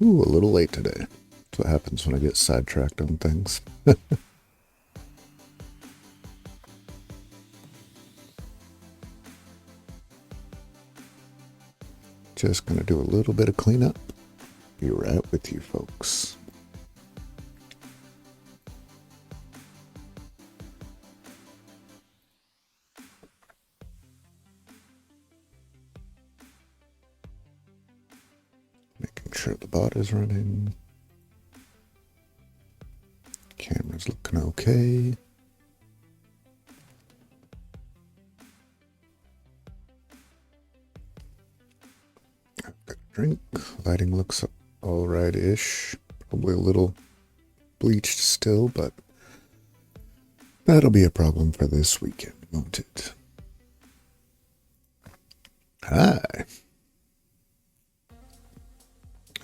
Ooh, a little late today. That's what happens when I get sidetracked on things. Just gonna do a little bit of cleanup. Be right with you folks. Making sure the bot is running. Camera's looking okay. I've got a drink. Lighting looks alright-ish. Probably a little bleached still, but that'll be a problem for this weekend, won't it? Hi.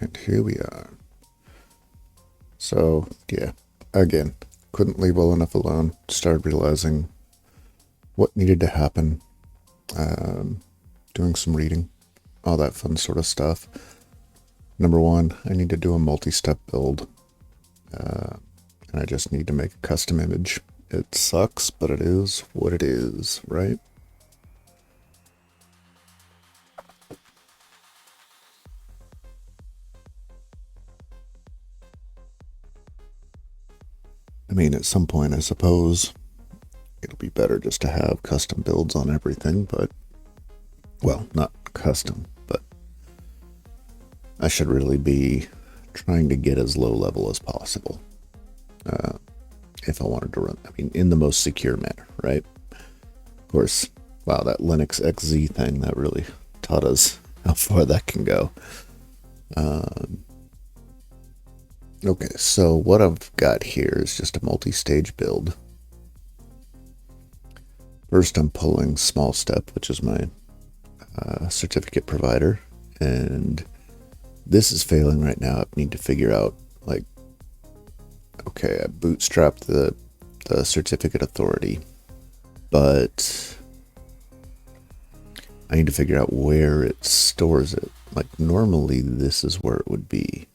And here we are. So, yeah, again, couldn't leave well enough alone. Started realizing what needed to happen. Doing some reading, all that fun sort of stuff. Number one, I need to do a multi-step build. And I just need to make a custom image. It sucks, but it is what it is, right? I mean, at some point, I suppose it'll be better just to have custom builds on everything, but, well, not custom, but I should really be trying to get as low level as possible. If I wanted to run, I mean, in the most secure manner, right? Of course, wow, that Linux XZ thing, that really taught us how far that can go. Okay, so what I've got here is just a multi-stage build. First, I'm pulling Small Step, which is my certificate provider, and this is failing right now. I need to figure out, like, okay, I bootstrapped the certificate authority, but I need to figure out where it stores it. Like, normally this is where it would be.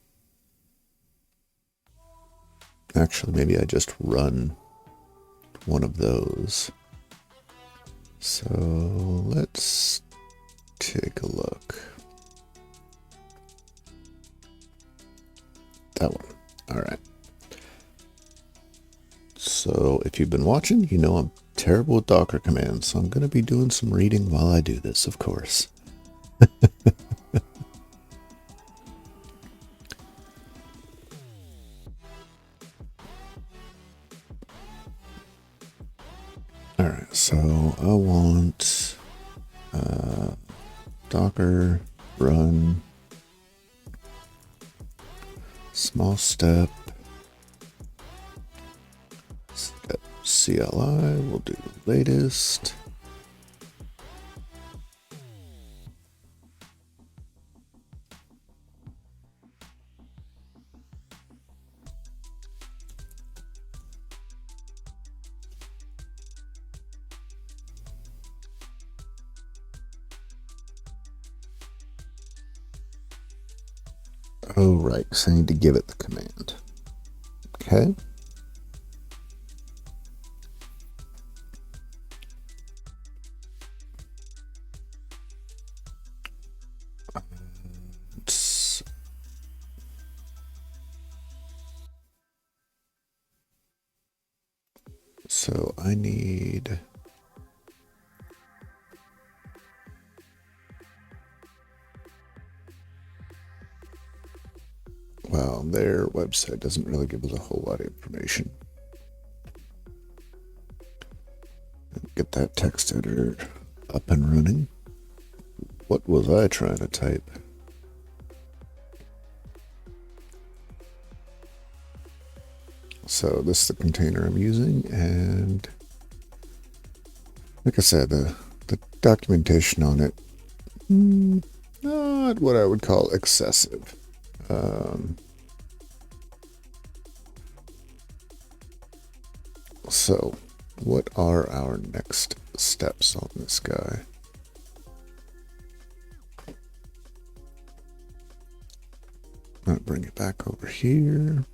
Actually, maybe I just run one of those. So let's take a look. That one. All right. So if you've been watching, you know I'm terrible with Docker commands, so I'm going to be doing some reading while I do this, of course. All right, so I want Docker run small step CLI. We'll do latest. Oh, right, so I need to give it the command. Okay. So I need... Well, their website doesn't really give us a whole lot of information. Get that text editor up and running. What was I trying to type? So this is the container I'm using, and like I said, the documentation on it, not what I would call excessive. So what are our next steps on this guy? I'll bring it back over here.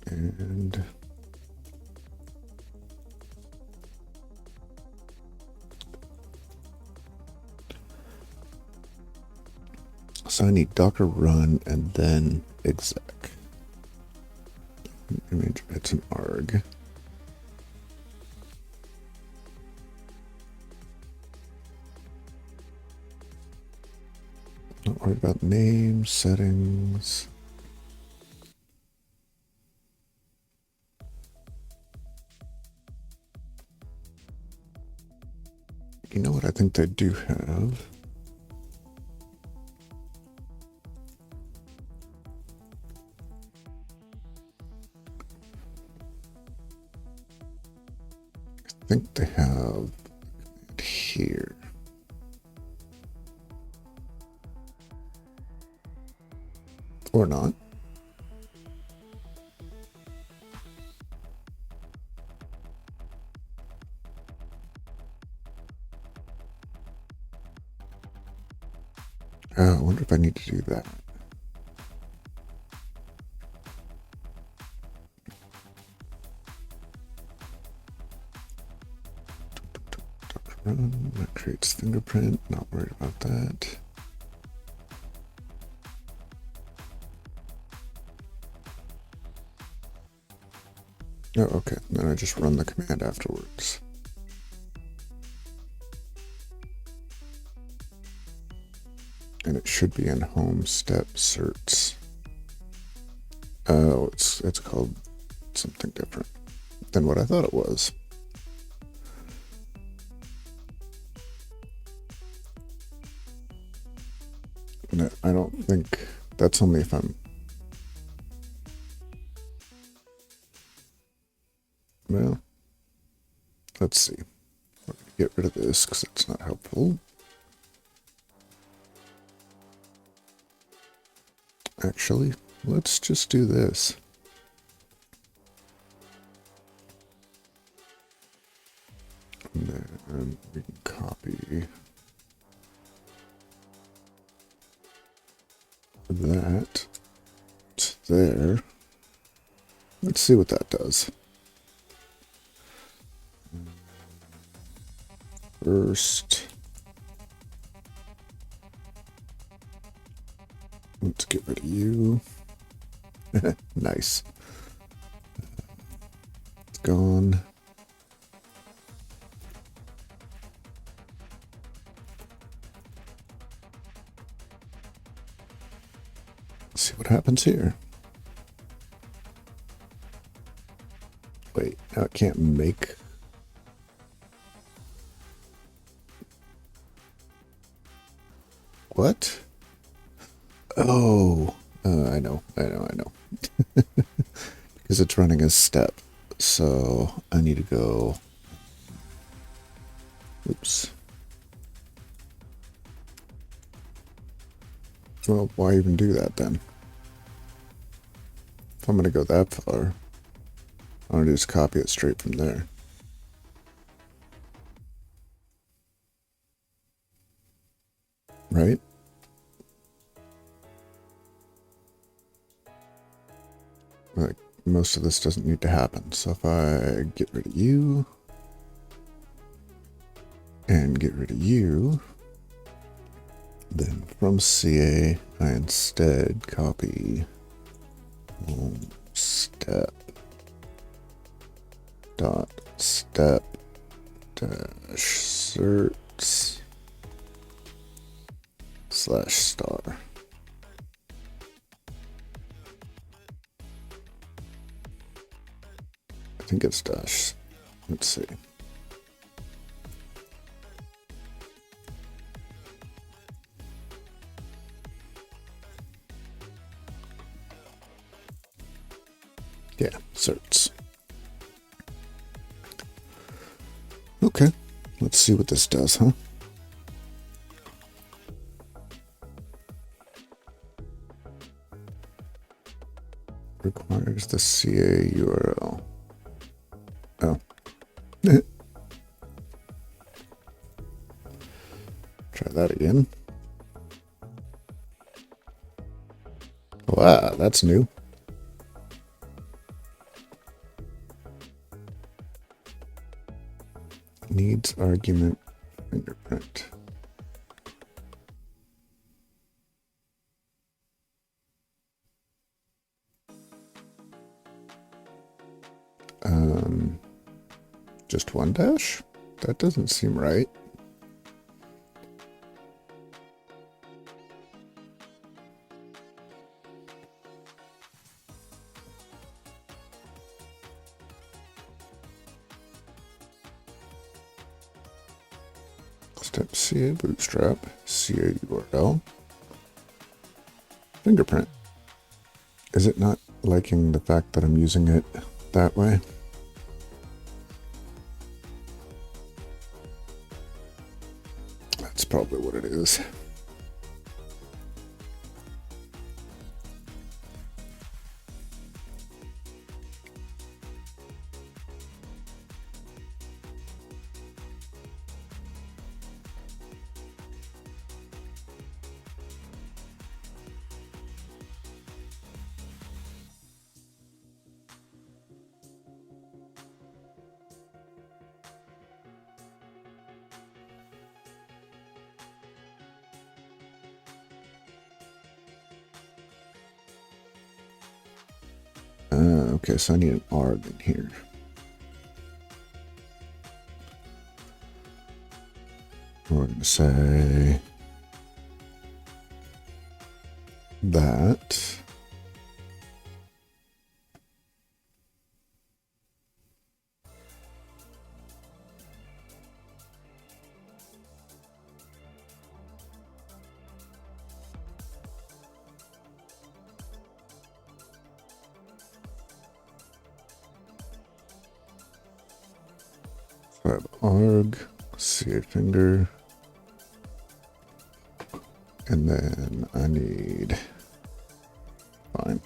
And so I need Docker run and then exec. Image, it's an arg. Not worried about name, settings. You know what I think they do have? I think they have it here. Or not. I wonder if I need to do that. Run, that creates fingerprint, not worried about that. Oh, okay, then I just run the command afterwards. And it should be in home step certs. Oh, it's called something different than what I thought it was. And I don't think that's only if I'm. Well, let's see. We're going to get rid of this because it's not helpful. Actually, let's just do this. And then we can copy that to there. Let's see what that does. First, let's get rid of you. Nice. It's gone. Let's see what happens here. Wait, now it can't make. What? Oh, I know. Because it's running a step. So I need to go. Oops. Well, why even do that then? If I'm going to go that far, I want to just copy it straight from there. Right? Like, most of this doesn't need to happen. So if I get rid of you and get rid of you, then from CA, I instead copy step dot step dash certs / star. I think it's dash. Let's see. Yeah, certs. Okay, let's see what this does, huh? Requires the CA URL. Oh. Try that again. Wow, that's new. Needs argument fingerprint. Just one dash? That doesn't seem right. Step CA bootstrap, CA URL, fingerprint. Is it not liking the fact that I'm using it that way? That's probably what it is. Okay, so I need an arg in here. We're going to say that I have arg, CA finger, and then I need fine.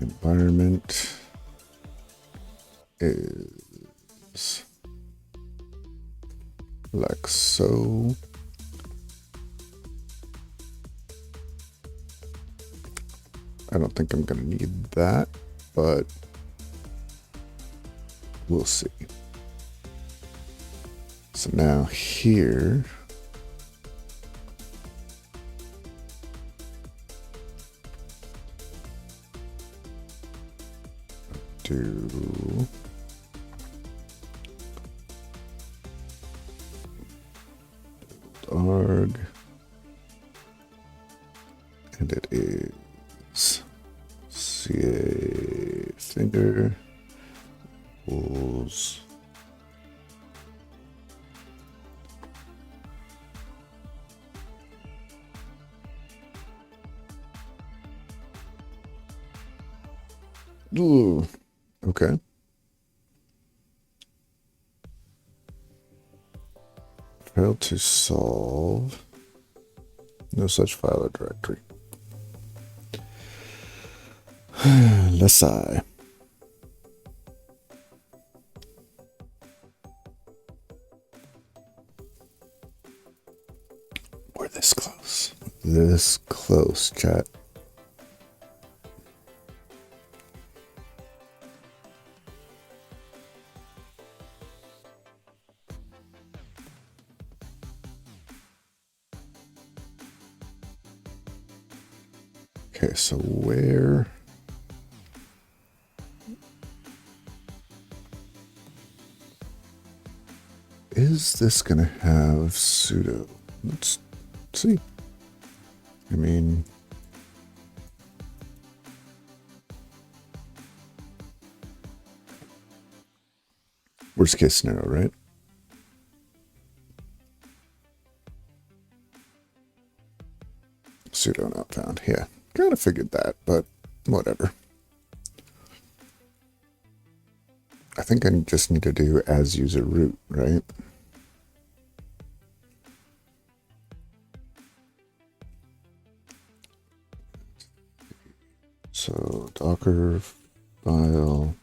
Environment is like so. I don't think I'm going to need that, but we'll see. So now here, do arg, and it is CA finger equals ooh, okay. Failed to solve. No such file or directory. Let's see. We're this close. This close, chat. Okay, so where is this gonna have sudo? Let's see. I mean, worst case scenario, right? Sudo not found. Yeah, kind of figured that, but whatever. I think I just need to do as user root, right? So Docker file.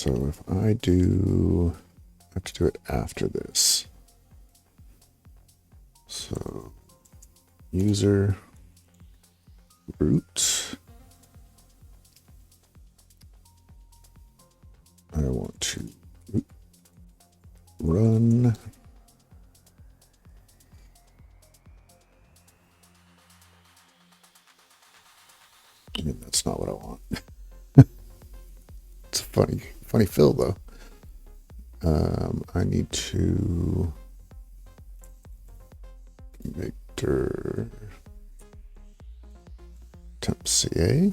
So if I have to do it after this. So user root. I want to run. I mean, that's not what I want. It's a funny fill though. I need to make dir temp CA.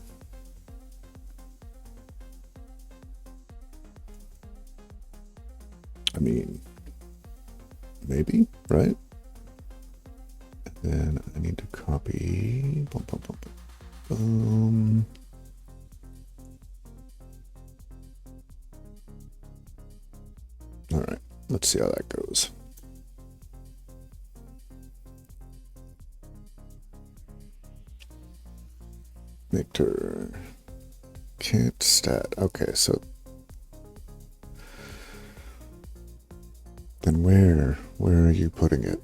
I mean, maybe, right? And then I need to copy. Boom, boom, boom, boom. All right, let's see how that goes. Victor can't stat. Okay, so then where are you putting it?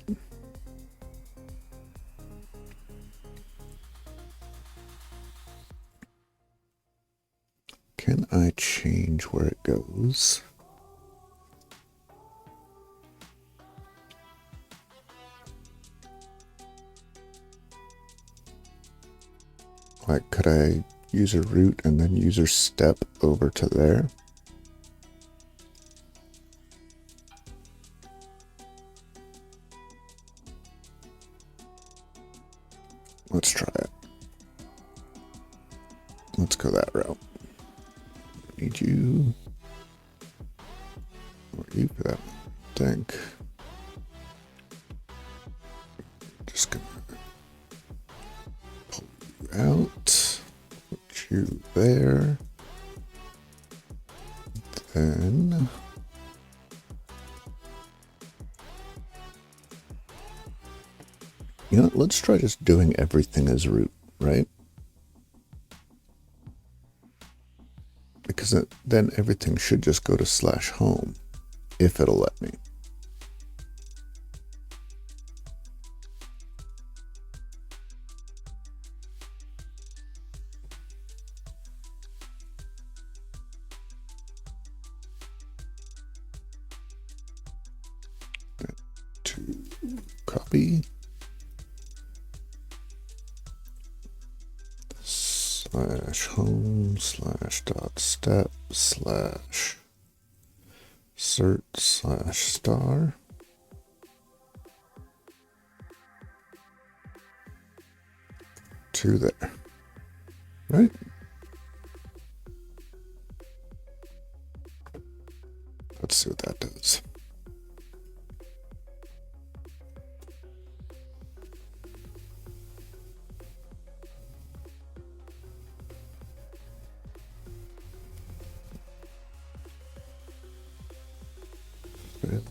Can I change where it goes? Like, could I user root and then user step over to there? Let's try it. Let's go that route. Need you. Or you for that, I think. Just gonna pull you out. Put you there. Then you know what, let's try just doing everything as root, right? Because then everything should just go to /home if it'll let me. To copy /home /.step /cert /star to there, right? Let's see what that does.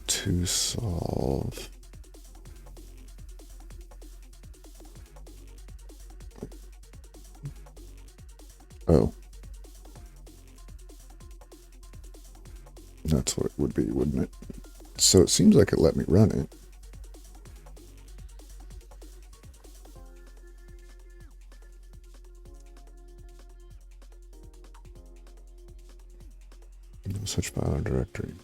To solve that's what it would be, wouldn't it? So it seems like it let me run it. No such file or directory.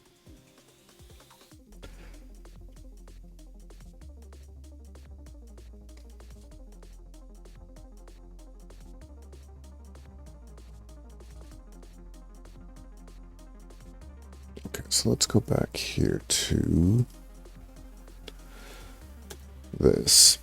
So let's go back here to this.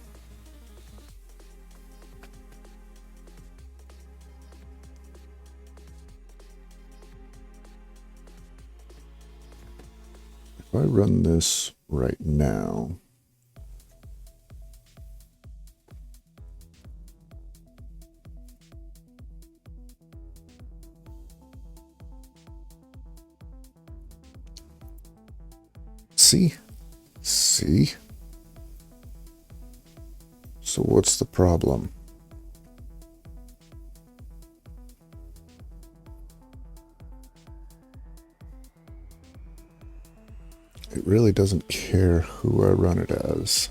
If I run this right now, see? So what's the problem? it really doesn't care who I run it as.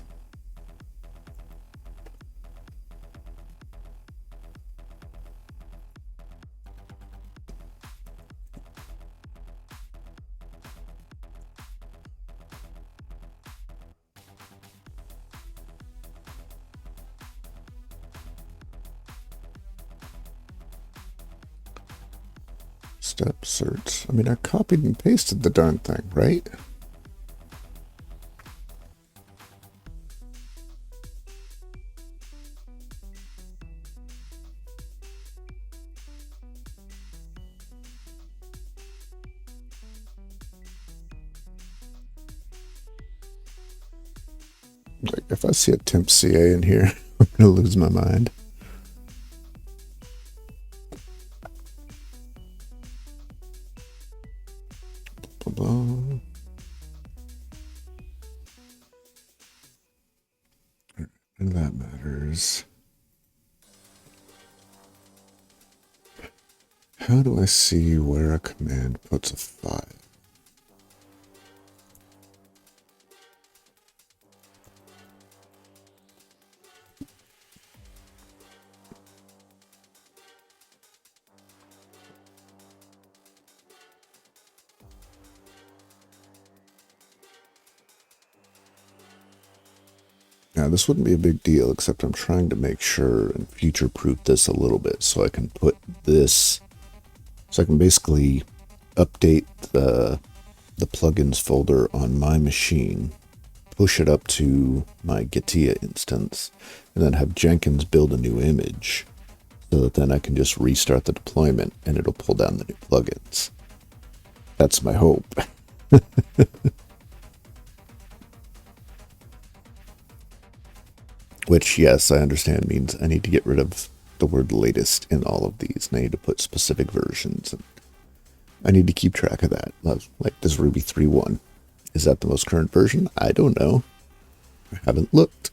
Step certs. I mean, I copied and pasted the darn thing, right? Like, if I see a temp CA in here, I'm gonna lose my mind. None of that matters. How do I see where a command puts a file? Now, this wouldn't be a big deal, except I'm trying to make sure and future-proof this a little bit so I can put this, so I can basically update the plugins folder on my machine, push it up to my Getia instance, and then have Jenkins build a new image so that then I can just restart the deployment and it'll pull down the new plugins. That's my hope. Which, yes, I understand means I need to get rid of the word latest in all of these. And I need to put specific versions. And I need to keep track of that. Like this Ruby 3.1. Is that the most current version? I don't know. I haven't looked.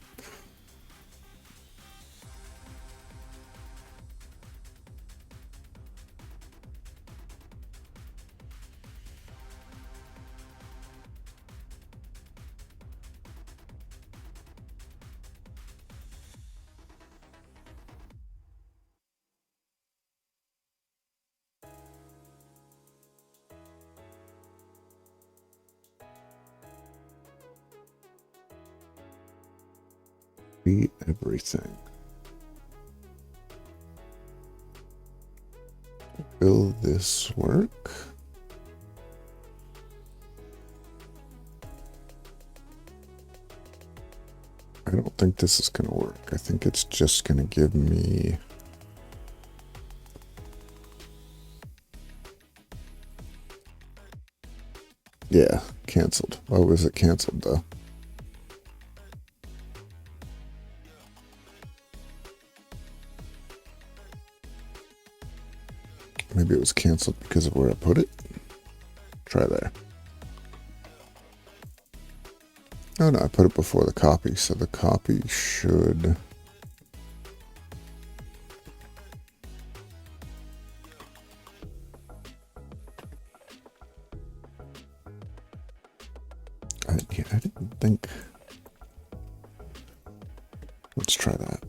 Everything. Will this work? I don't think this is going to work. I think it's just going to give me... Yeah, canceled. Why was it canceled though? Maybe it was canceled because of where I put it. Try there. Oh no, I put it before the copy, so the copy should... I didn't think... Let's try that.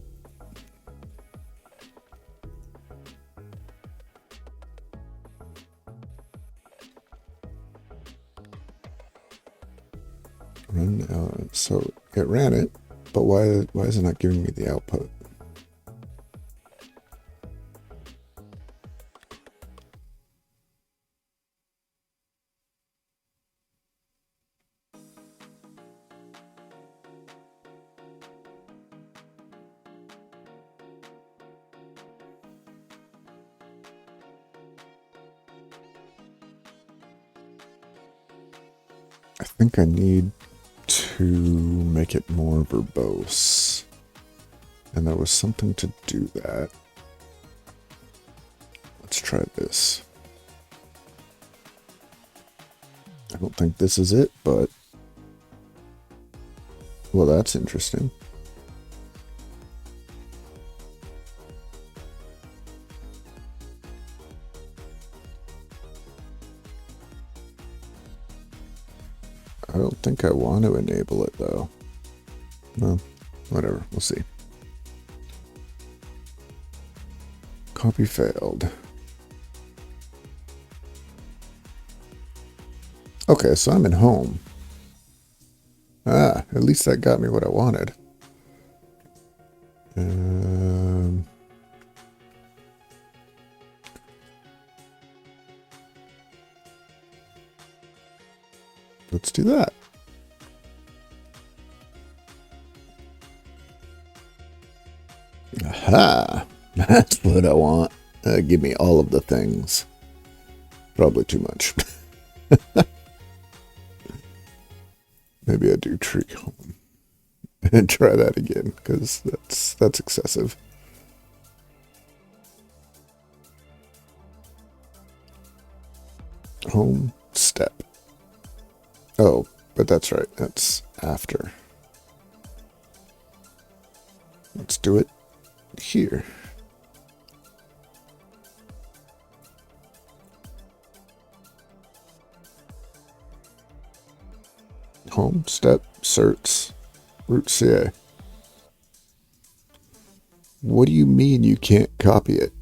Run, so it ran it, but why is it not giving me the output? I think I need to make it more verbose. And there was something to do that. Let's try this. I don't think this is it, but... Well, that's interesting. I don't think I want to enable it though. Well, whatever, we'll see. Copy failed. Okay, so I'm in home. At least that got me what I wanted. Let's do that. Aha! That's what I want. Give me all of the things. Probably too much. Maybe I do tree home and try that again, because that's excessive. Home step. Oh, but that's right. That's after. Let's do it here. Home, step, certs, root CA. What do you mean you can't copy it?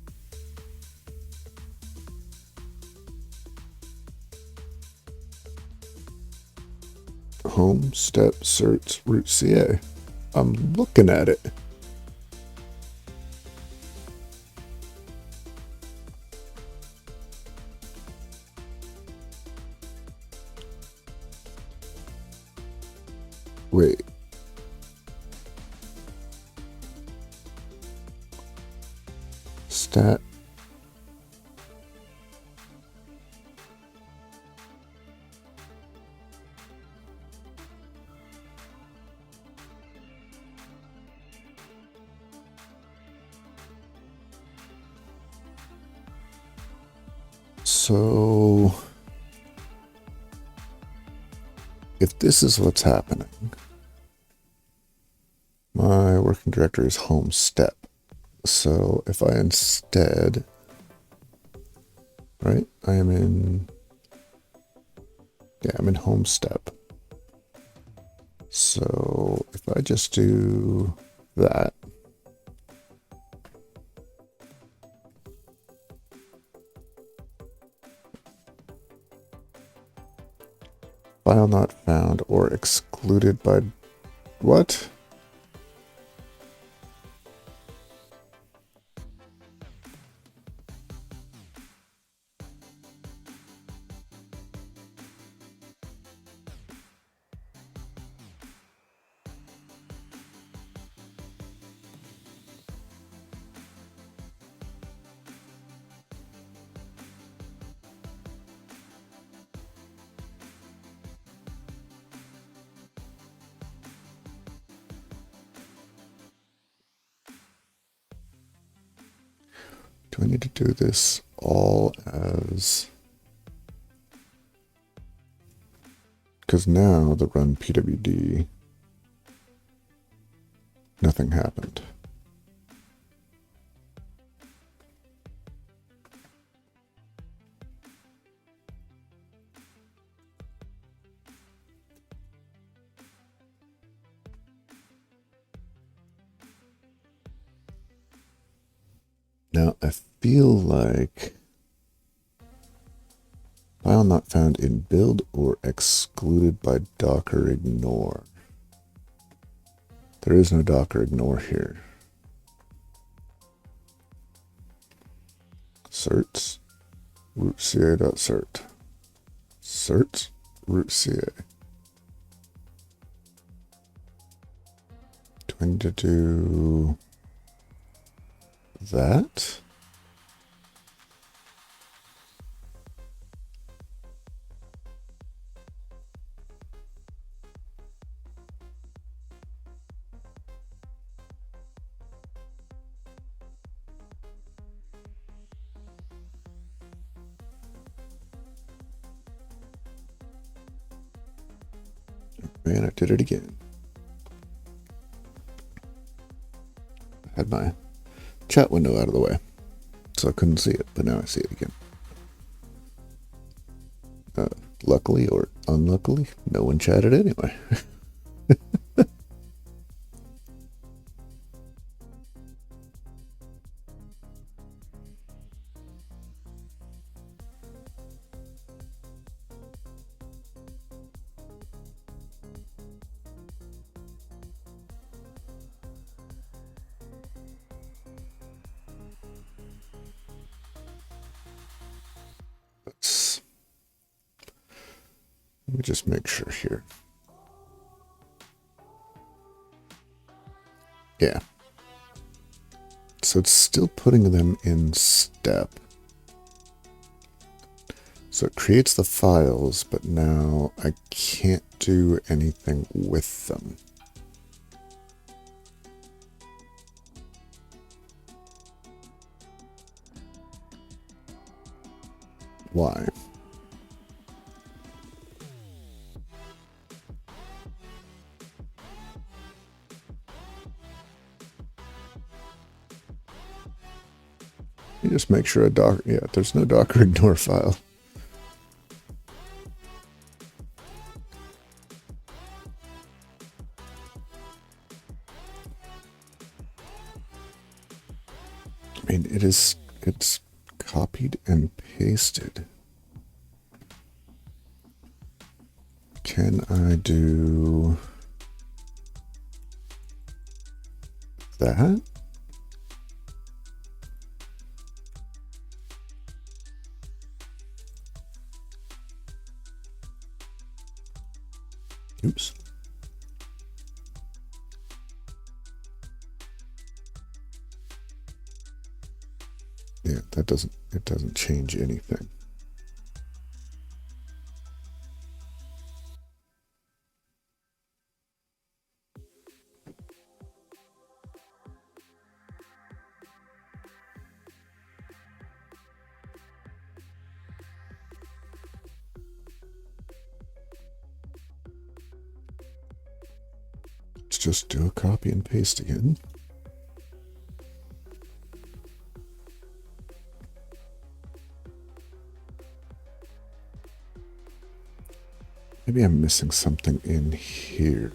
Home, step, certs, root CA. I'm looking at it. Wait. Stat. So, if this is what's happening, my working directory is home step. So if I instead, right, I'm in home step. So if I just do that, file not found or excluded by what? Do I need to do this all as, because now the run pwd, nothing happened. Now I feel like file not found in build or excluded by Docker ignore. There is no Docker ignore here. Certs root ca.cert. Certs root ca. Do I need to do that? Man, I did it again. I had my chat window out of the way, so I couldn't see it, but now I see it again. Luckily or unluckily, no one chatted anyway. Let me just make sure here. Yeah. So it's still putting them in step. So it creates the files, but now I can't do anything with them. Why? You just make sure there's no Docker ignore file. I mean, it's copied and pasted. Can I do that? Oops. Yeah, it doesn't change anything. Let's just do a copy and paste again. Maybe I'm missing something in here.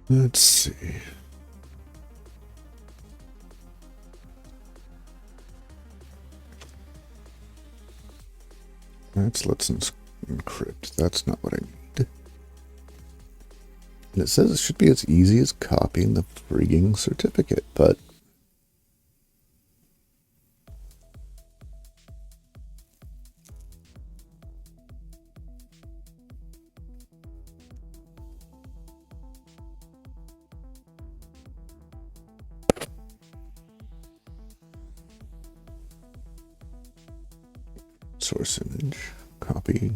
Let's see. Let's encrypt. That's not what I need. And it says it should be as easy as copying the freaking certificate, but source image, copy.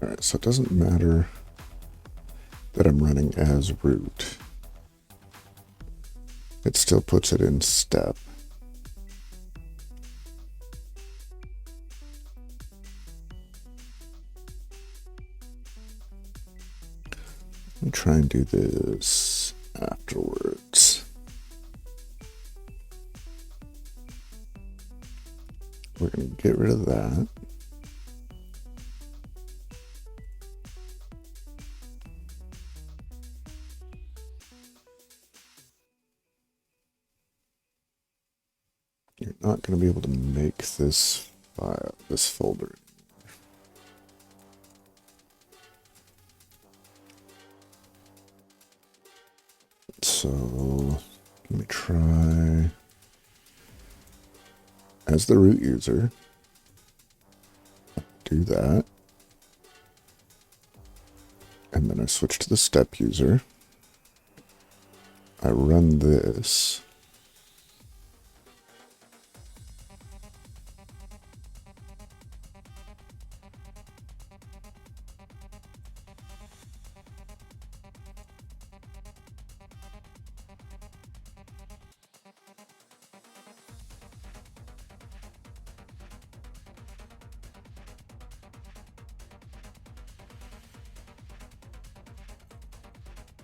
All right, so it doesn't matter that I'm running as root. It still puts it in step. Let me try and do this afterwards. We're going to get rid of that. not going to be able to make this file, this folder. So let me try as the root user, do that. And then I switch to the step user. I run this.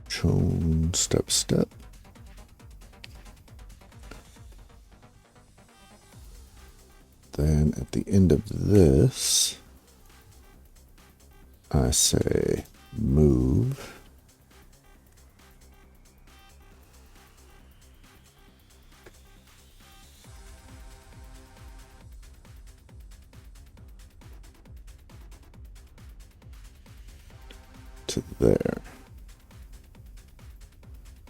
Chown step. Then at the end of this, I say move. To there.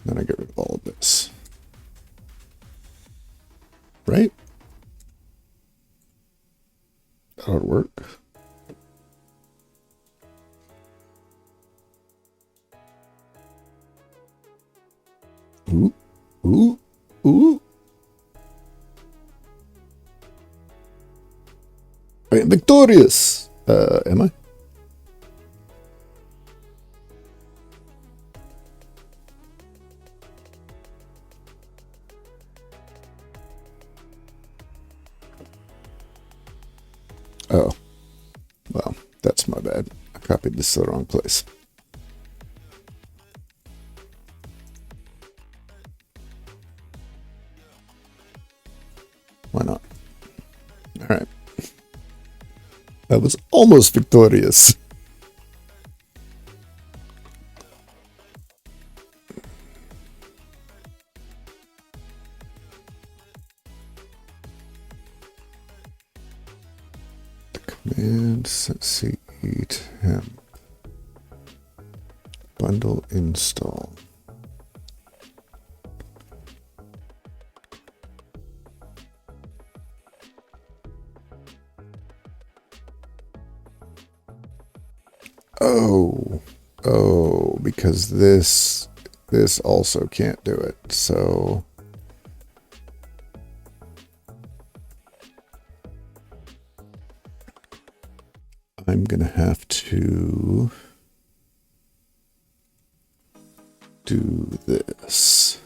Then I get rid of all of this. Right? That would work. Ooh, ooh, ooh. I am victorious. Am I? Oh, well, that's my bad. I copied this to the wrong place. Why not? All right. I was almost victorious. Command C temp bundle install. Oh, because this also can't do it. So I'm going to have to do this.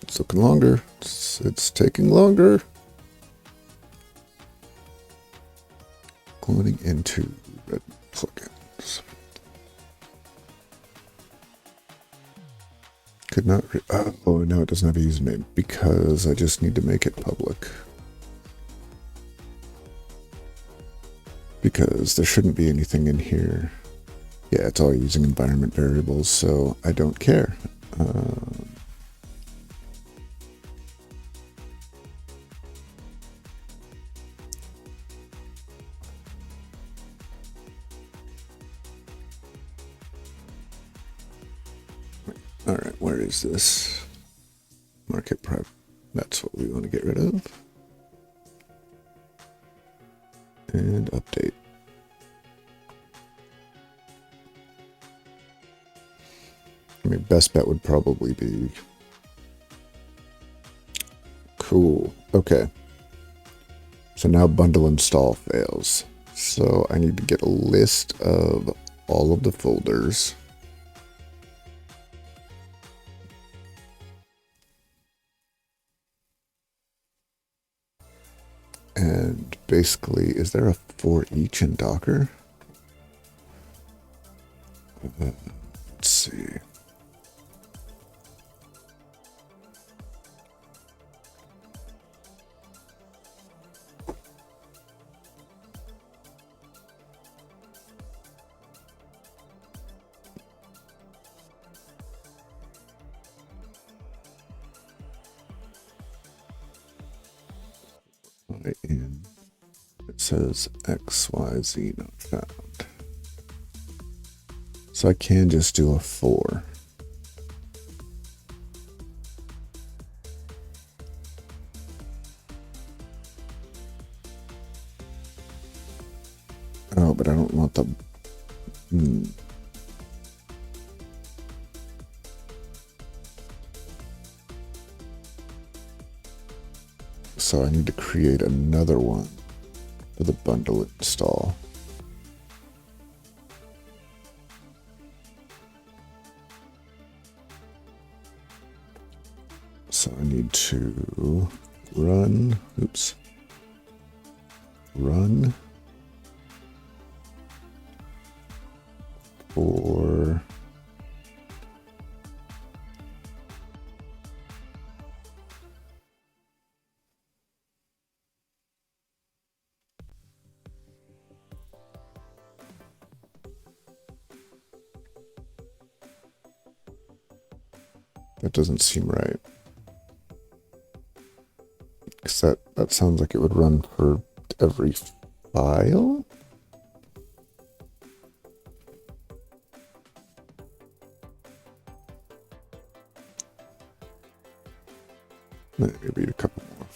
It's looking longer. It's taking longer. Loading into Redmine plugins. Could not. Oh, no, it doesn't have a username because I just need to make it public. Because there shouldn't be anything in here. Yeah, it's all using environment variables, so I don't care. All right, where is this? Market private. That's what we want to get rid of. And update. I mean, best bet would probably be cool. Okay. So now bundle install fails. So I need to get a list of all of the folders. And basically, is there a for each in Docker? Let's see. says XYZ not found. So I can just do a 4. Oh, but I don't want the... So I need to create another one for the bundle install. So I need to run, run for that doesn't seem right. Because that sounds like it would run for every file. Let me read a couple more.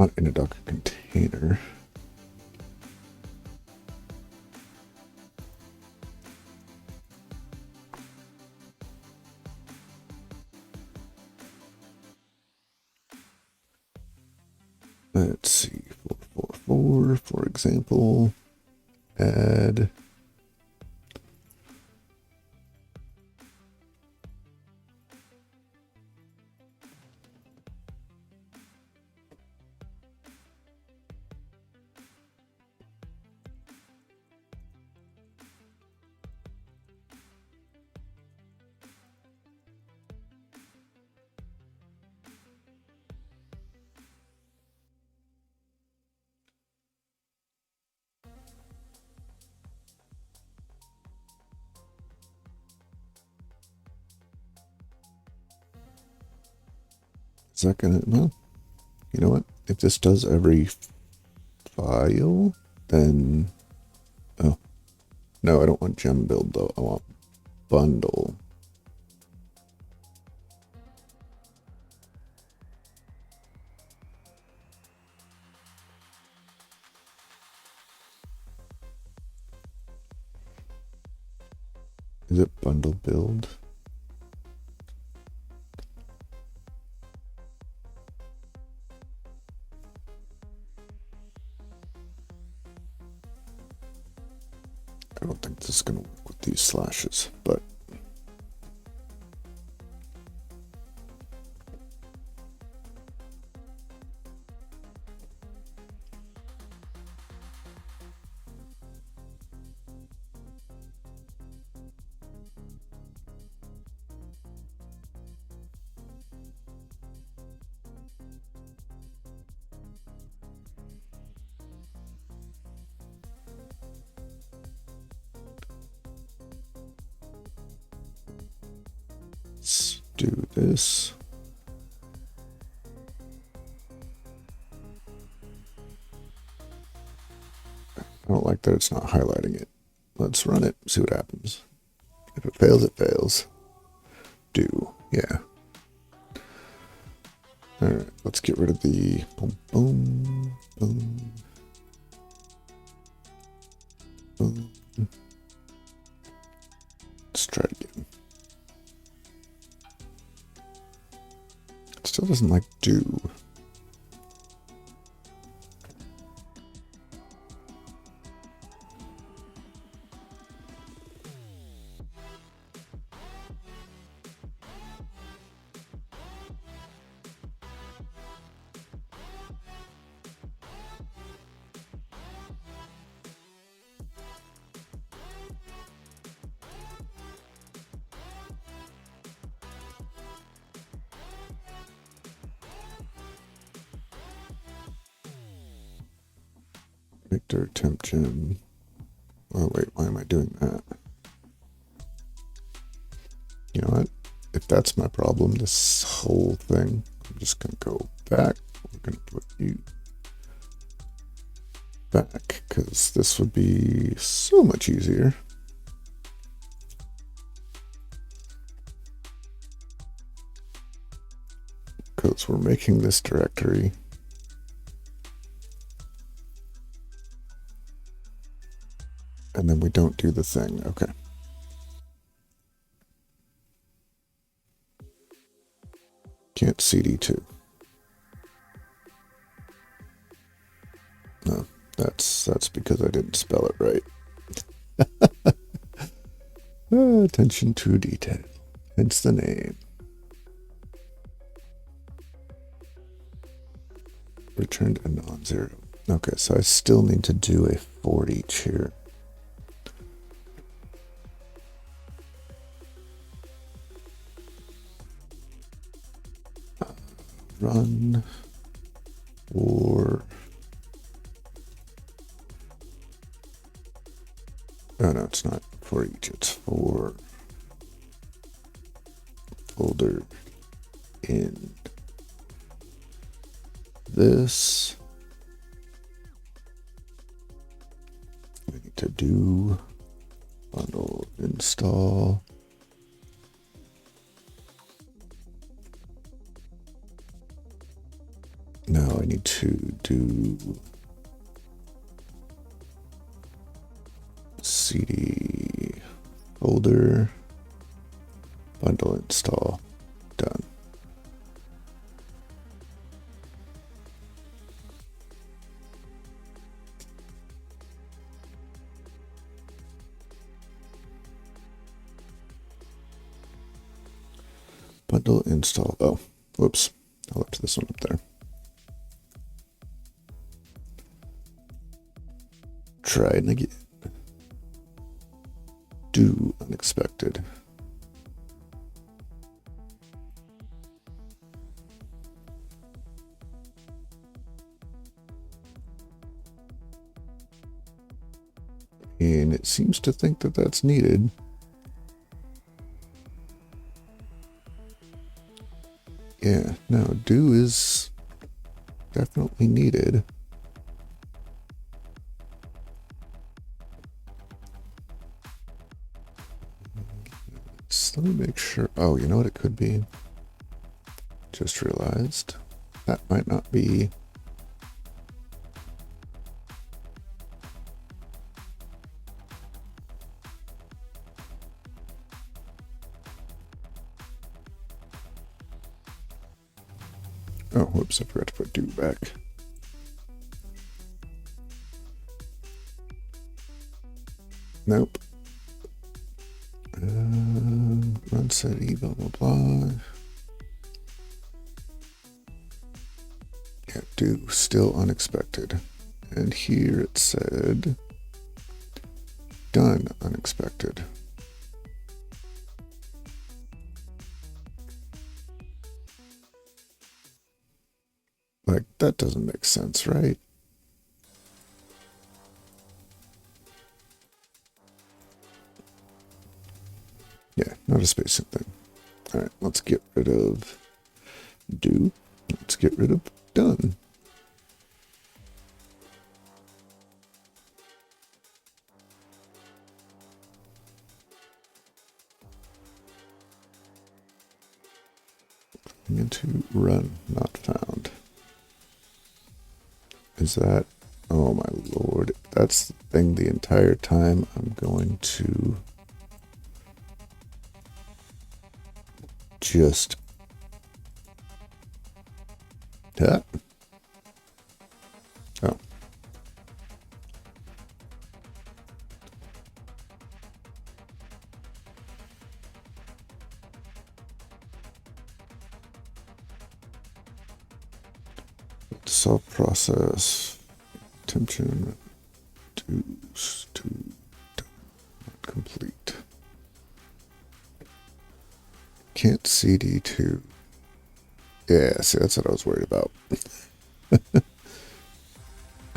Not in a Docker container. Let's see, 444, for example, add. Is that gonna, well, you know what? If this does every file, then, oh, no, I don't want gem build though. I want bundle. Is it bundle build? I don't think this is going to work with these slashes, but let's do this. I don't like that it's not highlighting it. Let's run it, see what happens. If it fails, it fails. Do, yeah. All right, let's get rid of the boom, boom, boom, boom. Let's try it again. It still doesn't like do. Victor temp gem. Oh wait, why am I doing that? You know what? If that's my problem, this whole thing, I'm just gonna go back. We're gonna put you back because this would be so much easier. Because we're making this directory. And then we don't do the thing. Okay. Can't CD2. No, that's because I didn't spell it right. Attention to detail. Hence the name. Returned a non-zero. Okay, so I still need to do a for each here. Run or oh no, it's not for each, it's for folder in this. We need to do bundle install. Now I need to do cd folder bundle install. Done. Bundle install. Oh, whoops. I left this one up there. Try it again. Do unexpected. And it seems to think that that's needed. Yeah, no, do is definitely needed. So let me make sure. Oh, you know what it could be? Just realized that might not be. Oh, whoops, I forgot to put do back. Nope. Run set e blah blah blah. Yeah, do still unexpected. And here it said done unexpected. Like, that doesn't make sense, right? Yeah, not a spacing thing. All right, let's get rid of do. Let's get rid of done. Into run, not found. Is that, oh my lord, that's the thing the entire time. I'm going to just that. Oh. Solve process attention to not complete. Can't CD2. Yeah, see, that's what I was worried about.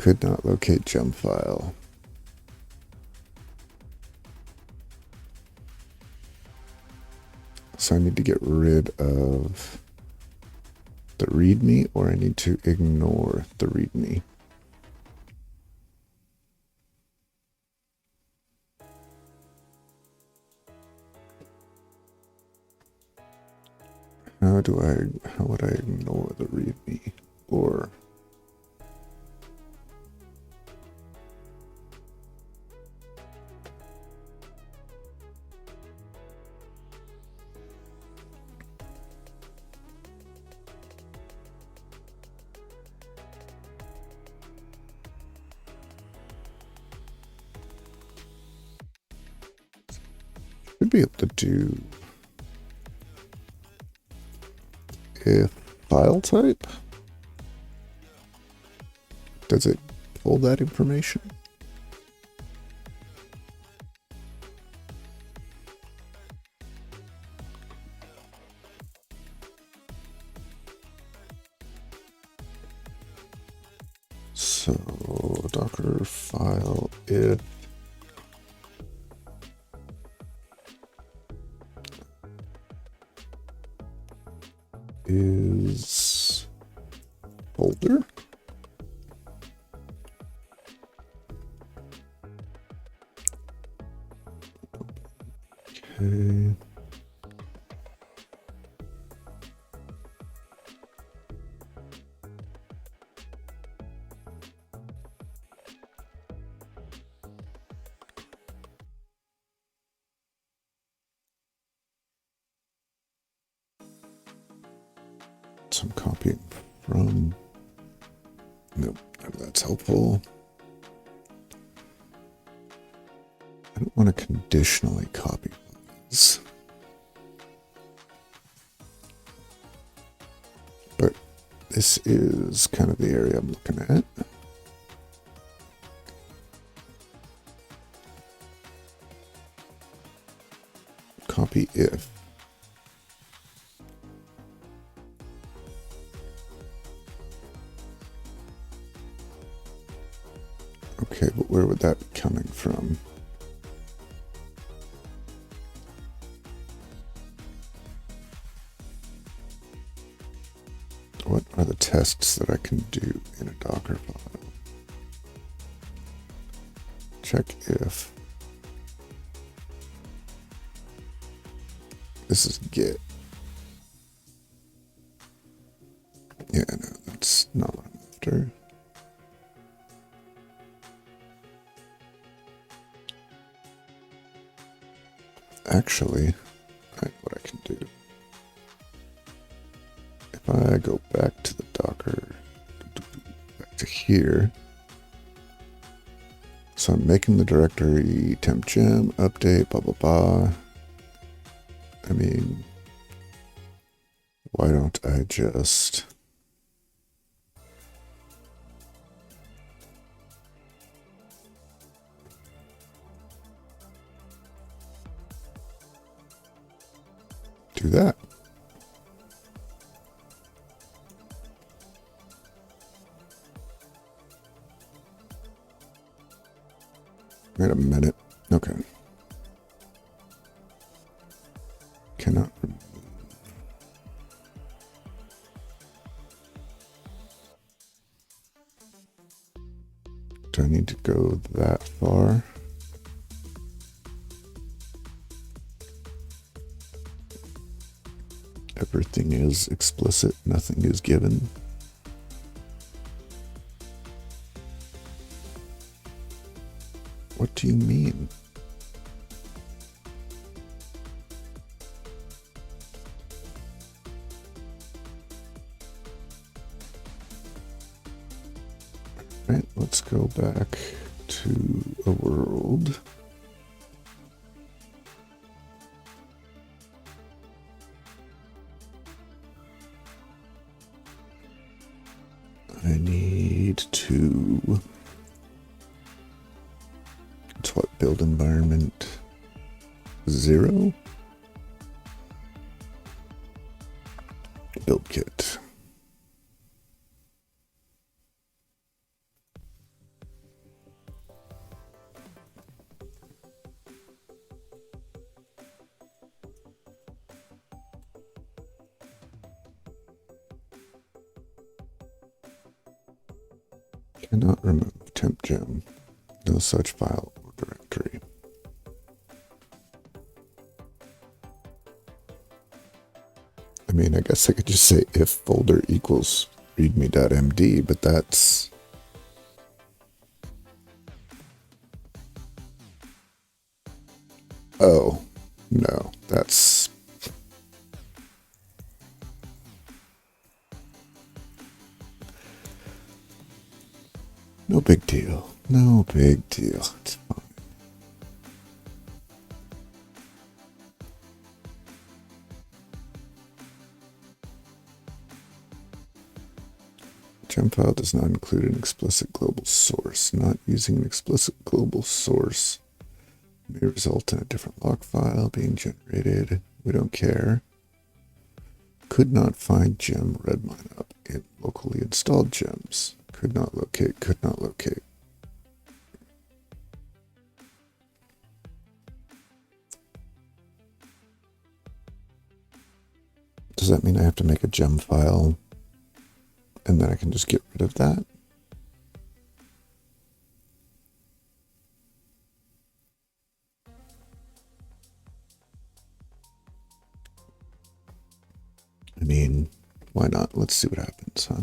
Could not locate gem file. So I need to get rid of the readme, or I need to ignore the readme. How would I ignore the readme? Or should be able to do if file type. Does it pull that information? So Docker file if is folder. Okay. So I'm copying from. Nope, that's helpful. I don't want to conditionally copy these. But this is kind of the area I'm looking at. Copy if. Okay, but where would that be coming from? What are the tests that I can do in a Docker file? Check if. This is Git. Yeah, no, that's not what I'm after. Actually, what I can do. If I go back to the Docker, back to here. So I'm making the directory temp gem, update, blah, blah, blah. I mean, why don't I just do that? Wait a minute. Okay. Cannot remove. Do I need to go that far? Everything is explicit, nothing is given. What do you mean? Right, let's go back to a world. I need to. It's what, build environment 0? Build kit. Cannot remove temp gem. No such file or directory. I mean, I guess I could just say if folder equals readme.md, but that's... Oh, no, that's... No big deal. No big deal. It's fine. Gem file does not include an explicit global source. Not using an explicit global source may result in a different log file being generated. We don't care. Could not find gem Redmine up in locally installed gems. Could not locate, could not locate. Does that mean I have to make a gem file and then I can just get rid of that? I mean, why not? Let's see what happens, huh?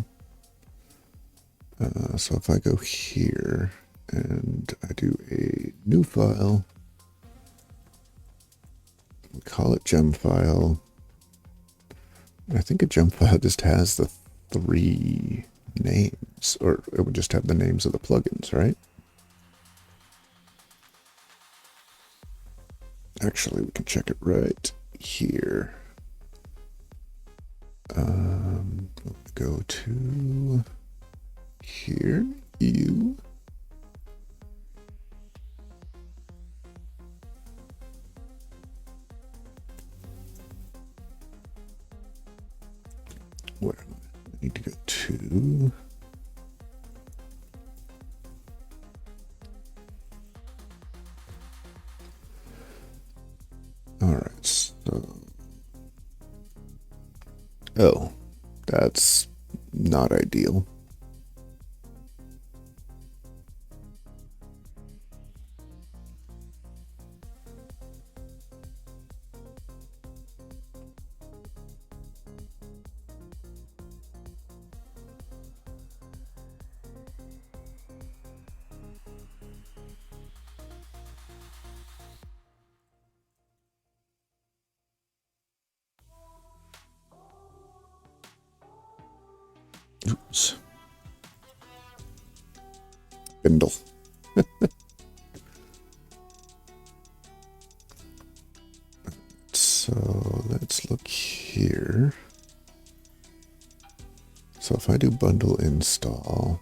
So if I go here and I do a new file, we call it gem file. I think a gem file just has the 3 names, or it would just have the names of the plugins, right? Actually, we can check it right here. Go to here, you. Where am I? I need to go to. All right, so. Oh, that's not ideal. Oops. Spindle. So let's look here. So if I do bundle install,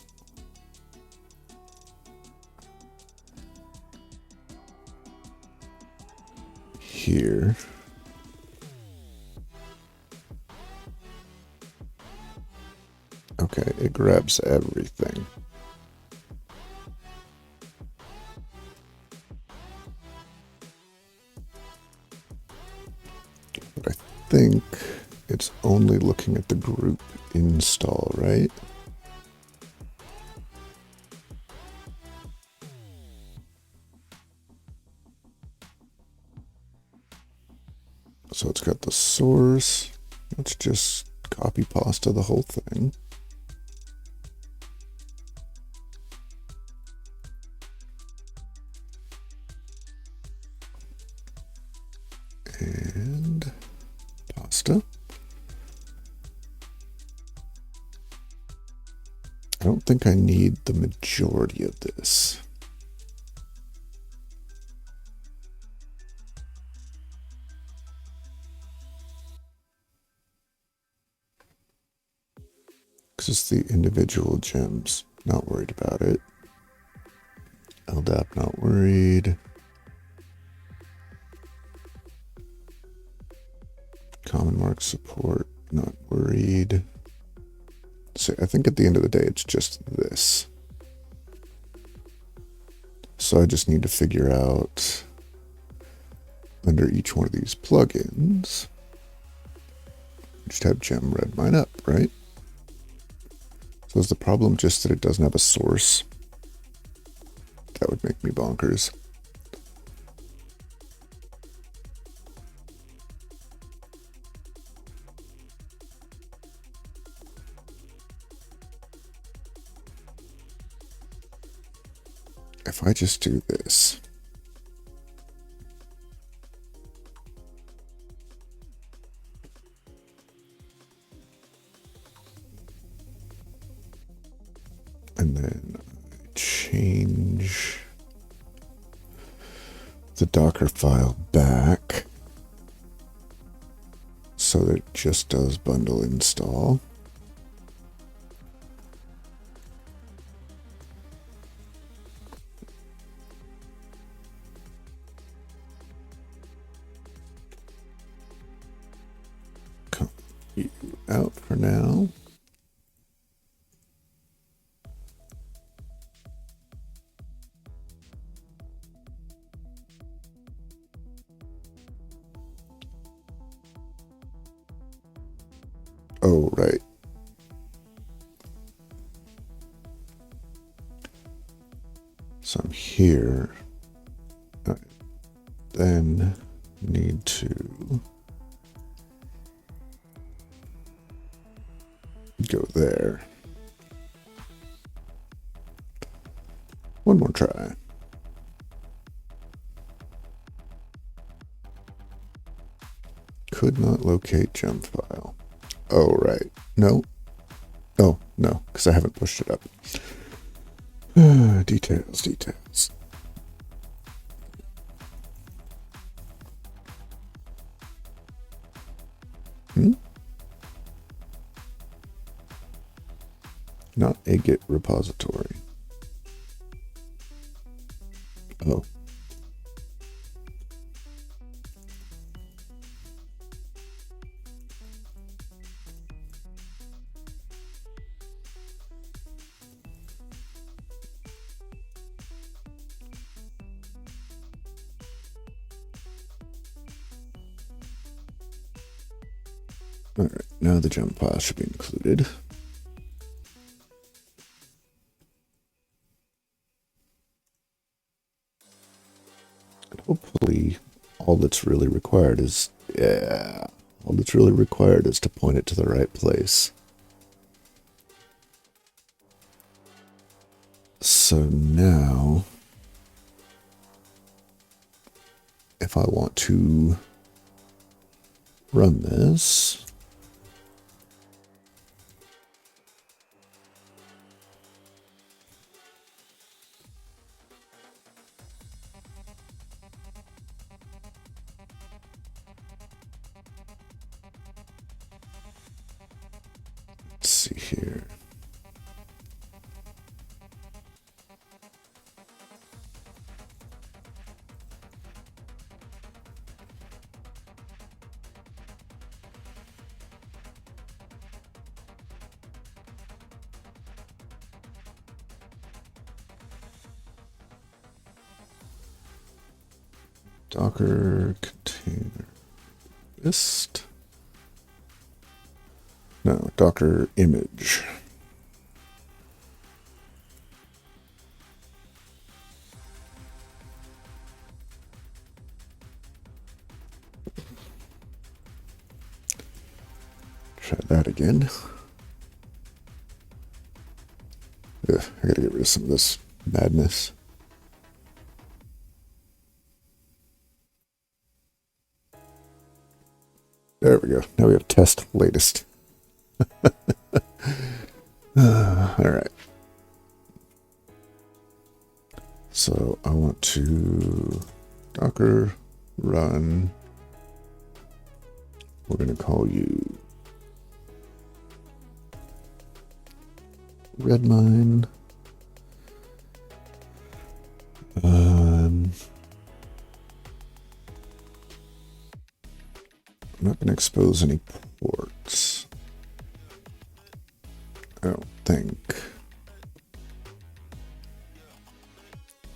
here, okay, it grabs everything. But I think it's only looking at the group install, right? So it's got the source. Let's just copy pasta the whole thing. And pasta. I don't think I need the majority of this. Because it's the individual gems. Not worried about it. LDAP, not worried. Common mark support, not worried. So I think at the end of the day, it's just this. So I just need to figure out under each one of these plugins, just have gem Redmine up, right? So So is the problem just that it doesn't have a source? That would make me bonkers. If I just do this. And then change the Docker file back so that it just does bundle install. Cut you out for now. Oh, right. So I'm here. I then need to go there. One more try. Could not locate gem file. Oh, right. No. Oh, no, because I haven't pushed it up. Details. Not a Git repository. Oh. All right, now the gem file should be included. And hopefully all that's really required is, all that's really required is to point it to the right place. So now, if I want to run this, let's see here. Docker container list. No, Docker image. Try that again. Ugh, I gotta get rid of some of this madness. There we go. Now we have test latest. All right. So I want to Docker run. We're going to call you Redmine. I'm not going to expose any ports. I don't think.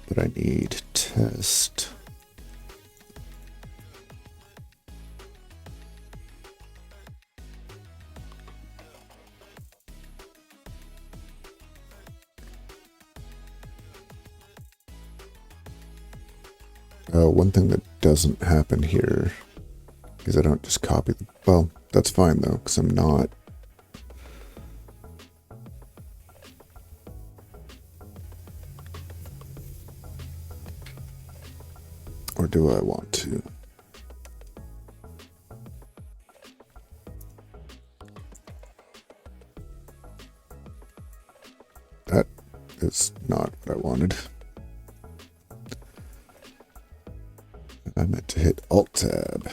But I need test. One thing that doesn't happen here is I don't just copy the, well, that's fine though, because I'm not. Or do I want to? That is not what I wanted. I meant to hit Alt-Tab.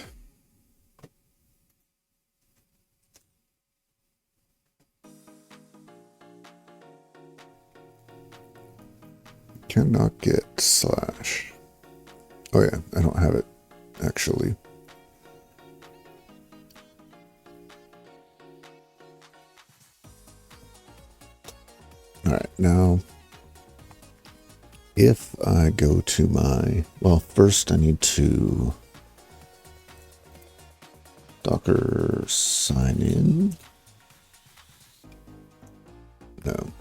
Cannot get slash. Oh yeah, I don't have it, actually. All right, now, if I go to my, well, first I need to Docker sign in. No.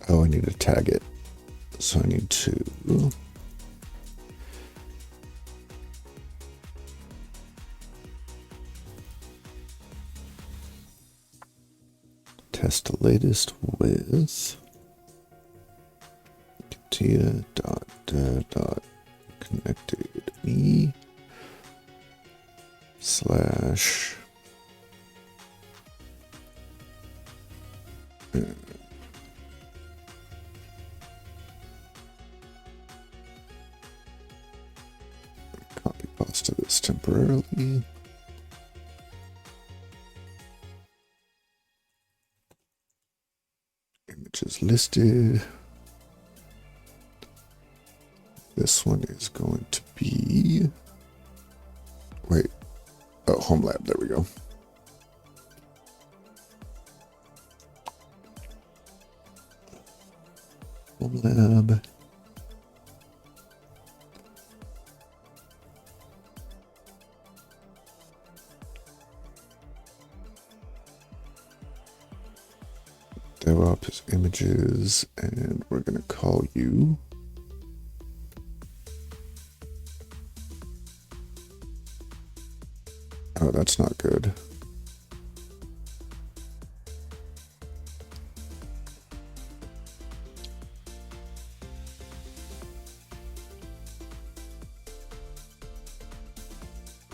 Oh, I need to tag it. So I need to test the latest with Katia dot connected me slash copy pasta this temporarily. Images listed. This one is going to be, wait, oh, Homelab, there we go. Homelab. DevOps images, and we're going to call you oh, that's not good.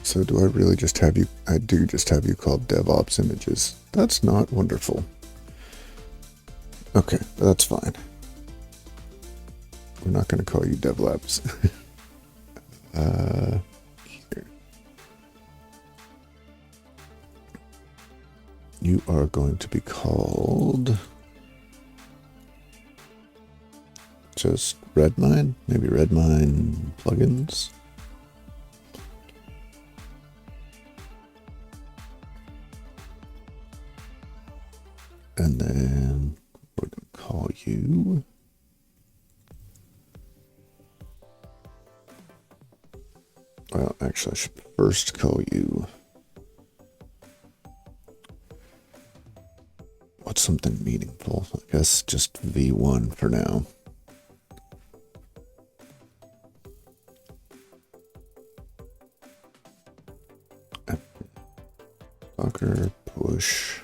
So do I really just have you, I do just have you called DevOps images. That's not wonderful. Okay, that's fine. We're not going to call you DevLabs. Here. You are going to be called just Redmine, maybe Redmine plugins. And then we're going to call you well, actually, I should first call you what's something meaningful? I guess just V1 for now. Docker push.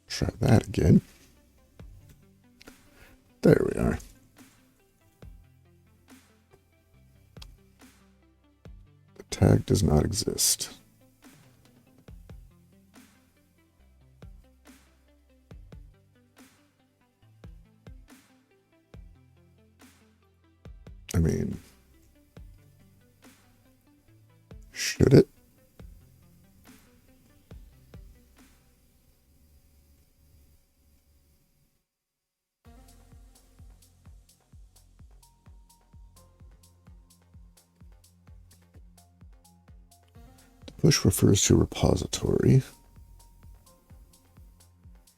Try that again. There we are. The tag does not exist. mean, should it? Push refers to repository.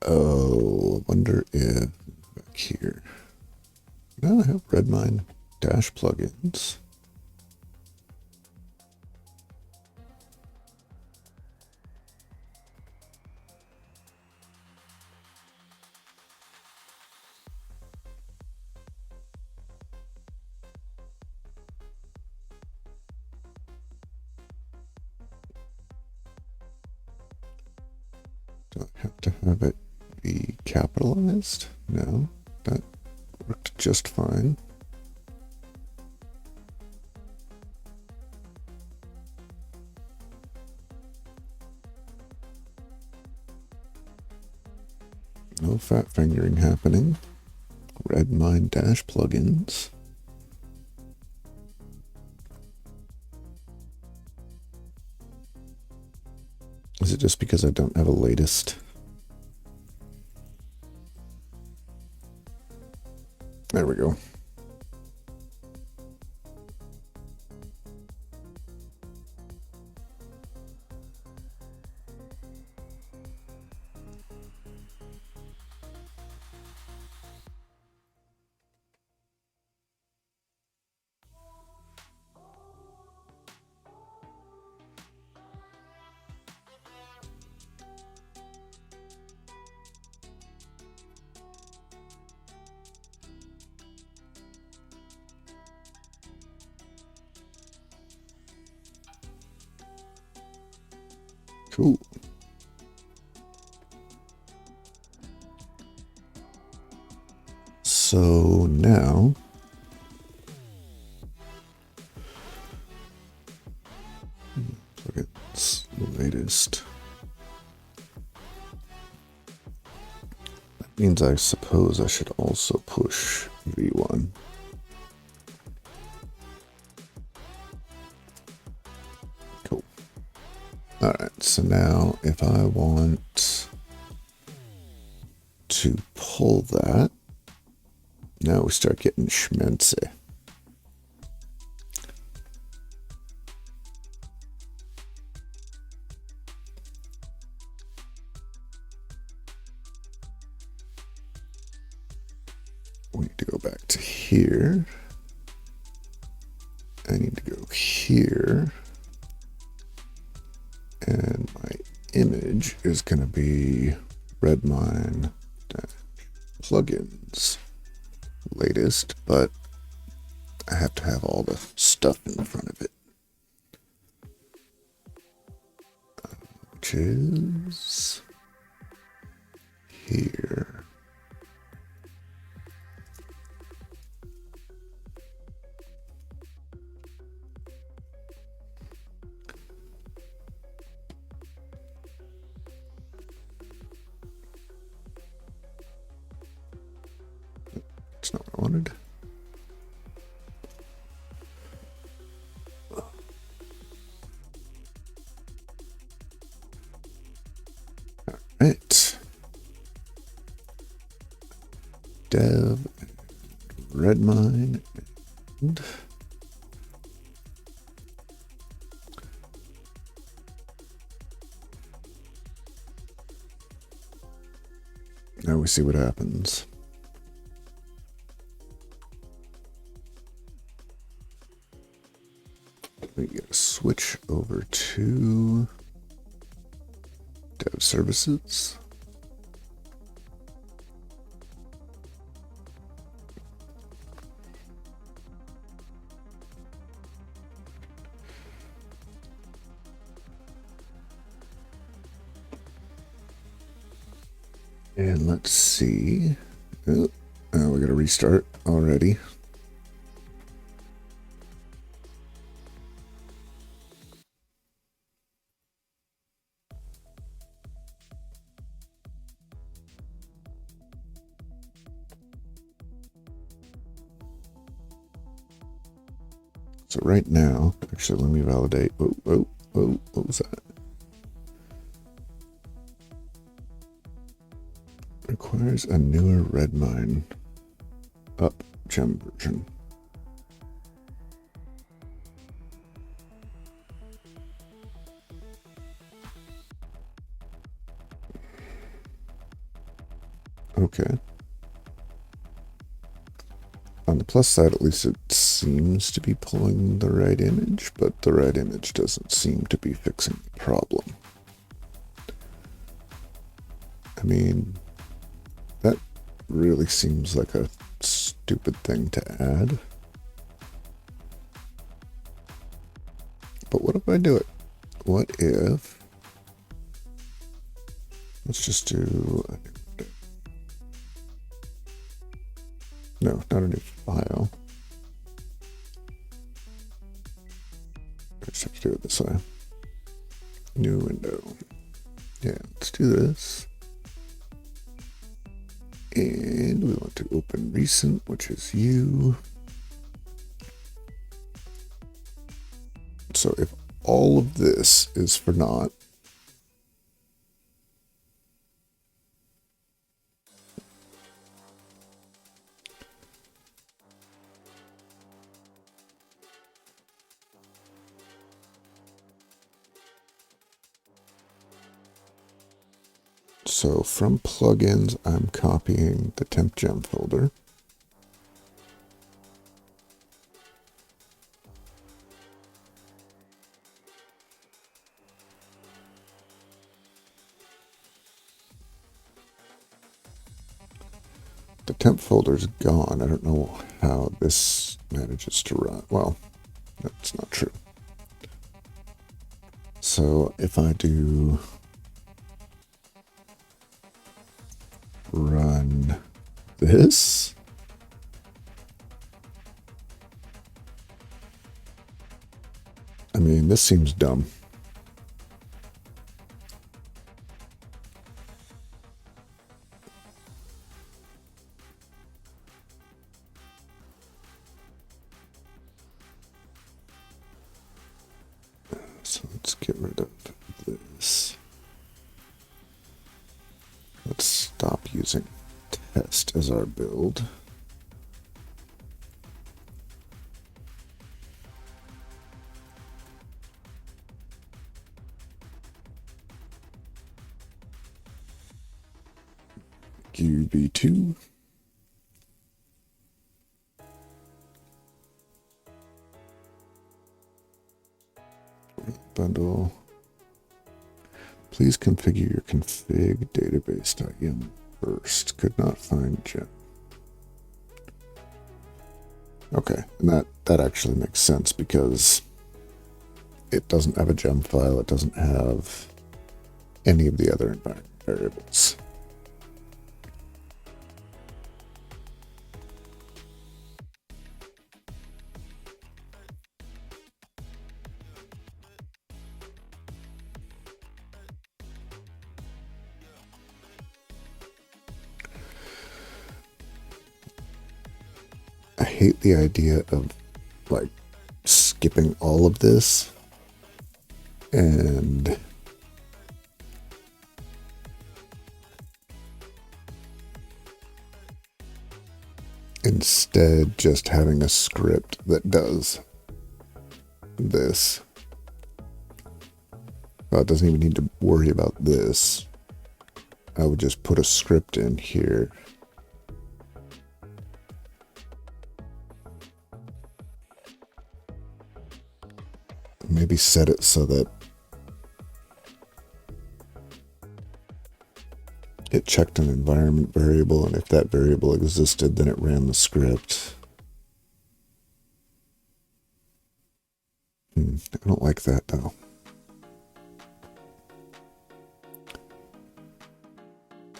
Oh, I wonder if back here. Now I have Redmine dash plugins. Do I have to have it be capitalized? No, that worked just fine. No fat fingering happening. Redmine dash plugins. Is it just because I don't have a latest? There we go. Cool. So now look at the latest. That means I suppose I should also push V1. Cool. All right, so now if I want to pull that, now we start getting schmency. We need to go back to here. I need to go here. And my image is going to be Redmine plugins latest, but I have to have all the stuff in front of it, which is here. That's not what I wanted. All right. Dev, Redmine, and now we see what happens. We gotta switch over to dev services. And let's see. Oh, we gotta restart already. So right now, actually, let me validate. Whoa, what was that? Requires a newer Redmine up gem version. Okay. On the plus side, at least it seems to be pulling the right image, but the right image doesn't seem to be fixing the problem. I mean, that really seems like a stupid thing to add. But what if I do it? What if... Let's just do... No, not a new file. I just have to do it this way. New window. Yeah, let's do this. And we want to open recent, which is you. So if all of this is for naught, so from plugins, I'm copying the temp gem folder. The temp folder's gone. I don't know how this manages to run. Well, that's not true. So if I do run this, I mean, this seems dumb. So let's get rid of this. Let's stop using test as our build. QB2. Bundle. Please configure your config database.yaml first. Could not find gem. Okay, and that actually makes sense because it doesn't have a gem file. It doesn't have any of the other environment variables. I hate the idea of like skipping all of this and instead just having a script that does this. Well, it doesn't even need to worry about this. I would just put a script in here. Maybe set it so that it checked an environment variable, and if that variable existed, then it ran the script. I don't like that, though.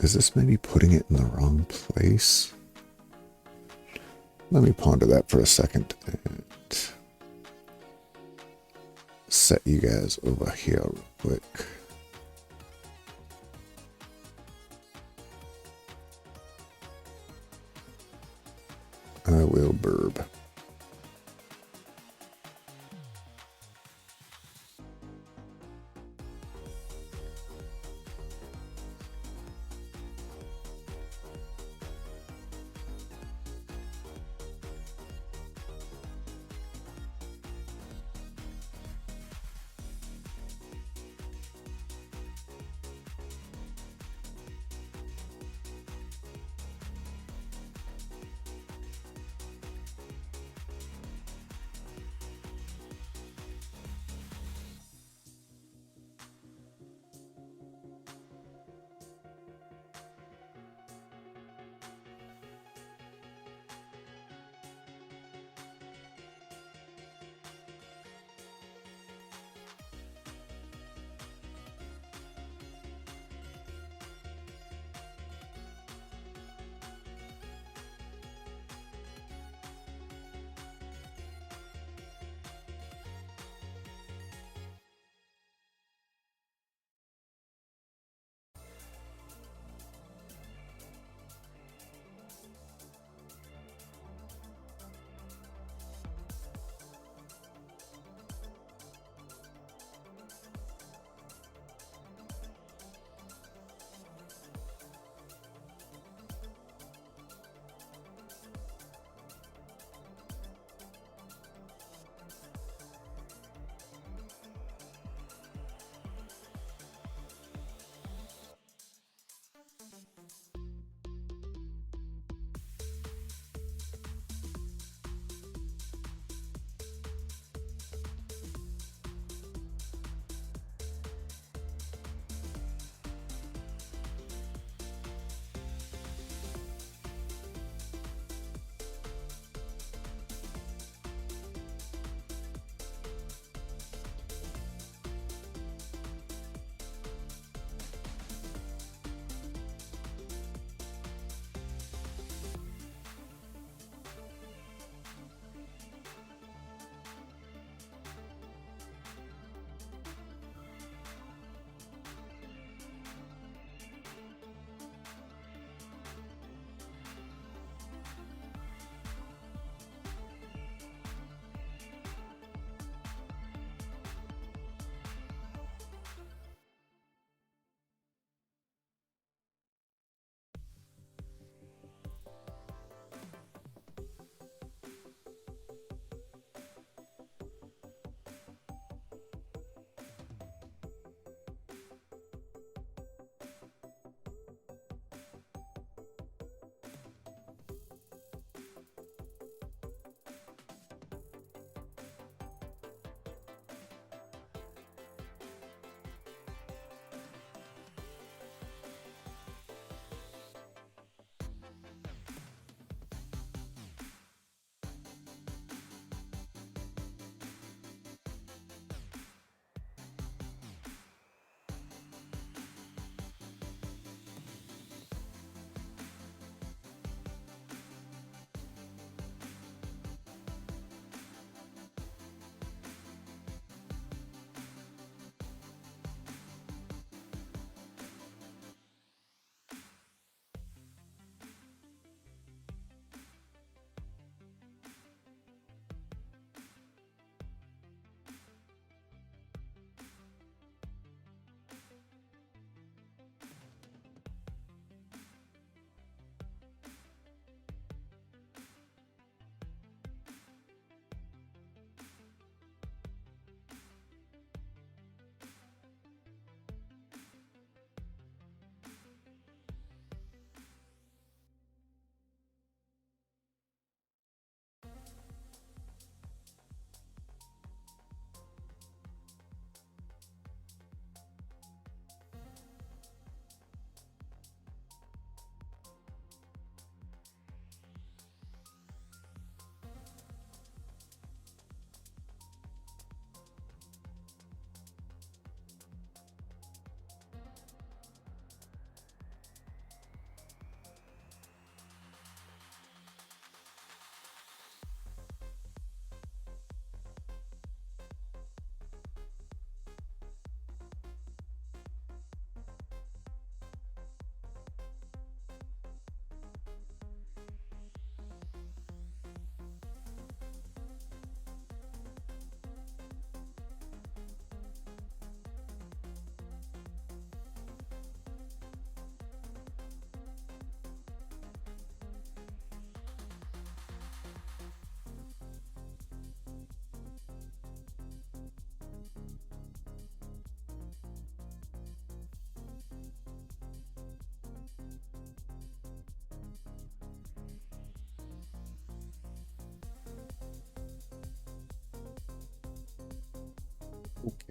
Is this maybe putting it in the wrong place? Let me ponder that for a second and set you guys over here real quick. I will burb.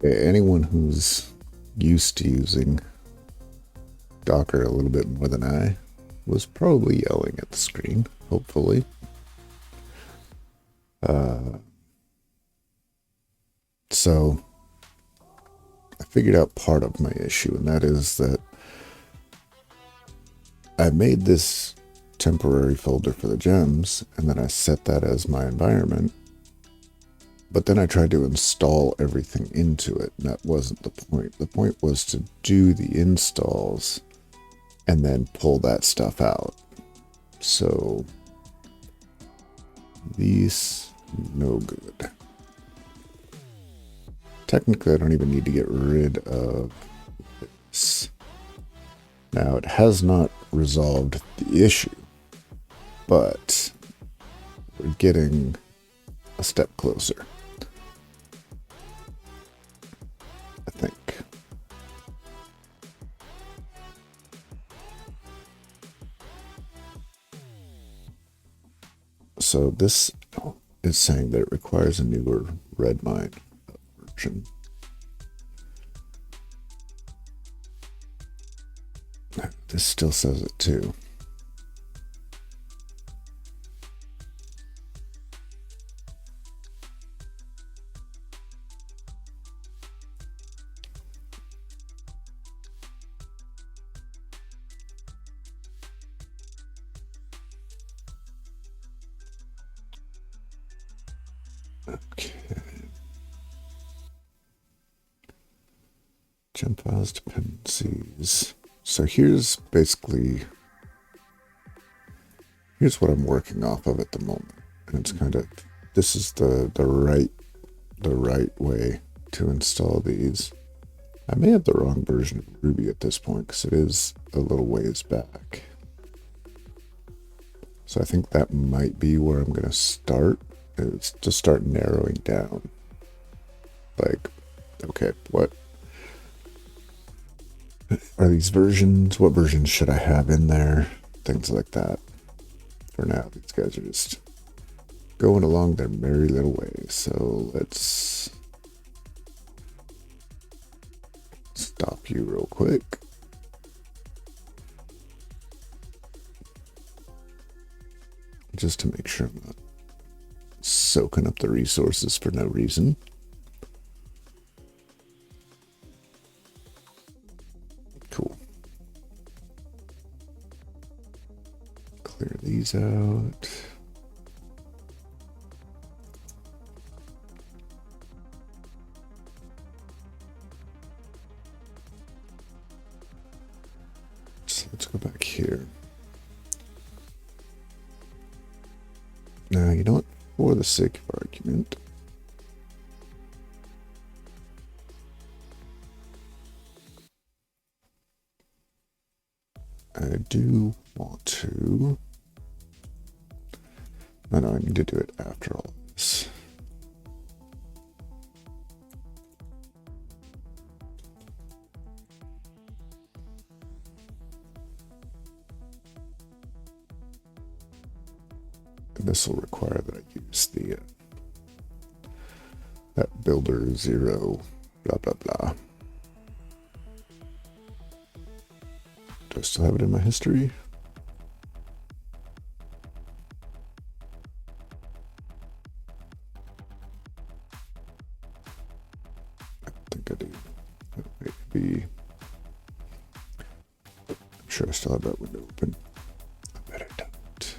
Anyone who's used to using Docker a little bit more than I was probably yelling at the screen, hopefully. So I figured out part of my issue, and that is that I made this temporary folder for the gems, and then I set that as my environment. But then I tried to install everything into it, and that wasn't the point. The point was to do the installs and then pull that stuff out. So these, no good. Technically, I don't even need to get rid of this. Now, it has not resolved the issue, but we're getting a step closer, I think. So this is saying that it requires a newer Redmine version. This still says it too. Okay. Gem files dependencies. So here's what I'm working off of at the moment. And it's kind of, this is the right way to install these. I may have the wrong version of Ruby at this point because it is a little ways back. So I think that might be where I'm going to start. It's to start narrowing down. Like, okay, what are these versions? What versions should I have in there? Things like that. For now, these guys are just going along their merry little way. So let's stop you real quick. Just to make sure I'm not soaking up the resources for no reason. Cool. Clear these out. So let's go back here. Now, you know what? For the sake of argument, I do want to. No, I need to do it after all this. This will require that I use the that builder 0 blah blah blah. Do I still have it in my history? I think I do. Maybe. I'm sure I still have that window open. I bet I don't.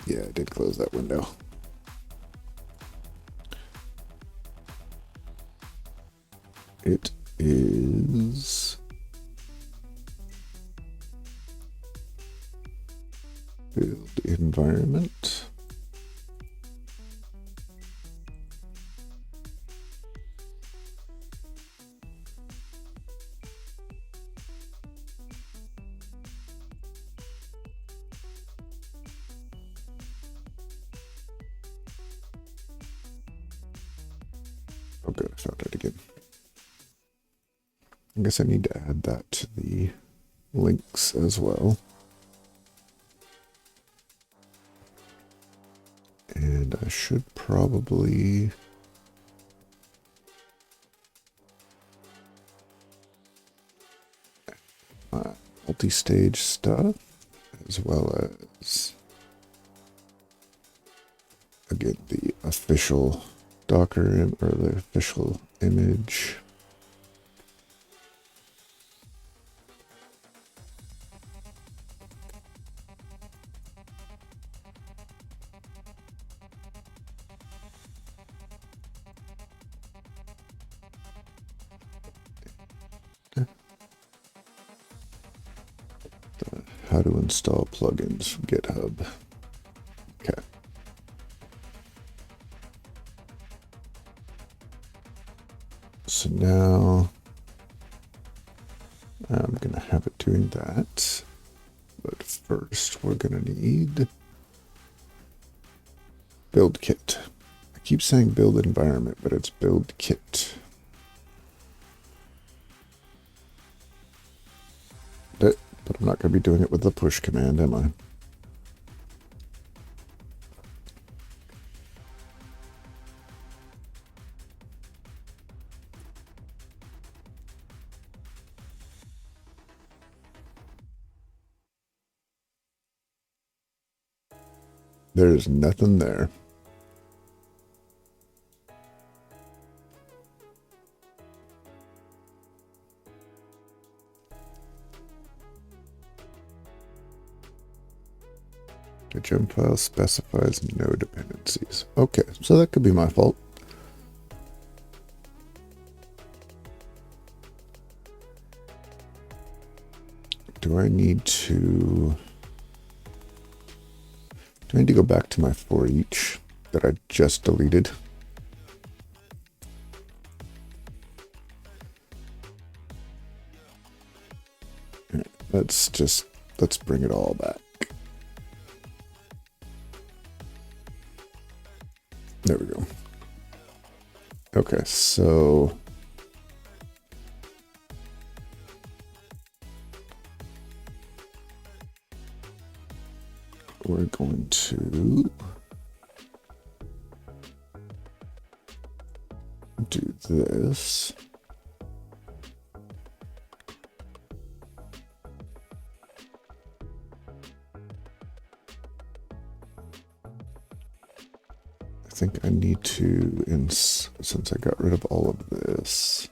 Yeah, I did close that window. It is build environment. Oh good, I found it again. I guess I need to add that to the links as well. And And I should probably multi-stage stuff, as well as, again, the official Docker or the official image. How to install plugins from GitHub. Okay. So now I'm going to have it doing that. But first we're going to need build kit. I keep saying build environment, but it's build kit. But I'm not going to be doing it with the push command, am I? There's nothing there. The gem file specifies no dependencies. Okay, so that could be my fault. Do I need to go back to my for each that I just deleted? All right, let's bring it all back. There we go. Okay, so we're going to do this. I think I need to, since I got rid of all of this,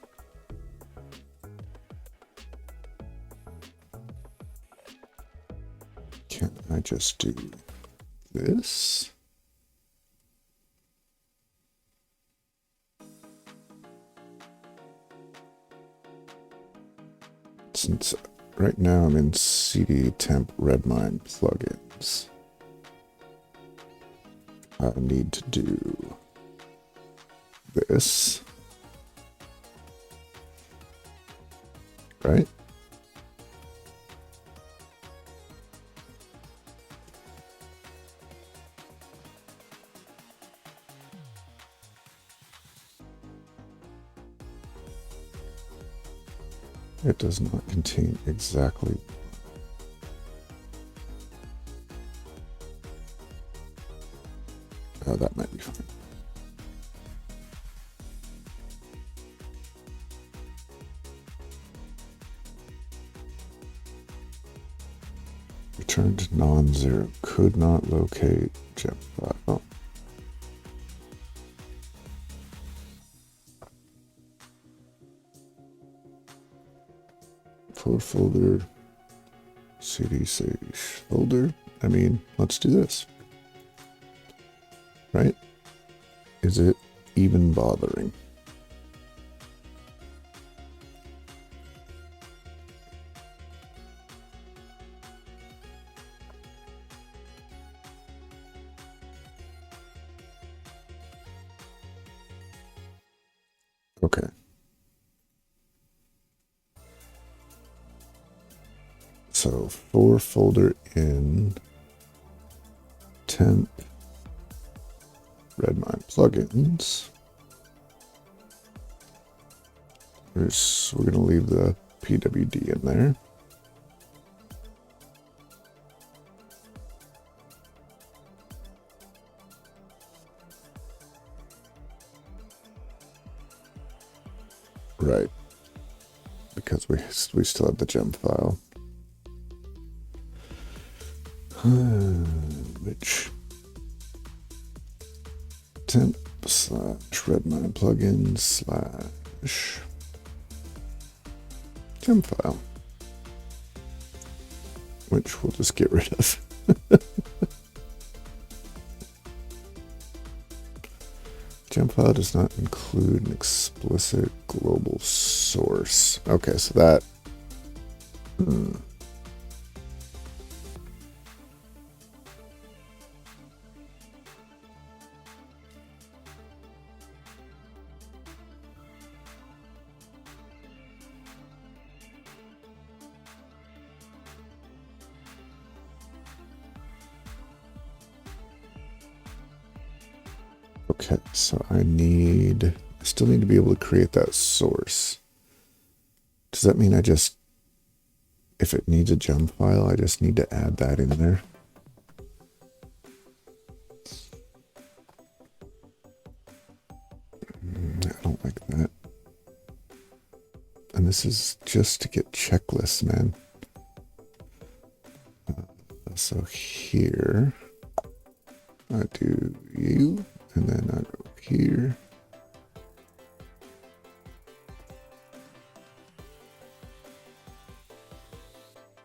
can I just do this? Since right now I'm in CD temp Redmine plugins, I need to do this, right? It does not contain exactly. Oh, that might be fine. Returned non-zero. Could not locate gem file. For folder, CD sage folder. I mean, let's do this. Right? Is it even bothering? Okay. So for folder in temp Redmine plugins, we're going to leave the PWD in there. Right. Because we still have the gem file. Which temp / Redmine plugin / gem file. Which we'll just get rid of. Gem file does not include an explicit global source. Okay, so that. Okay, so I still need to be able to create that source. Does that mean if it needs a gem file, I just need to add that in there? I don't like that. And this is just to get checklists, man. So here, I do you, and then I go here.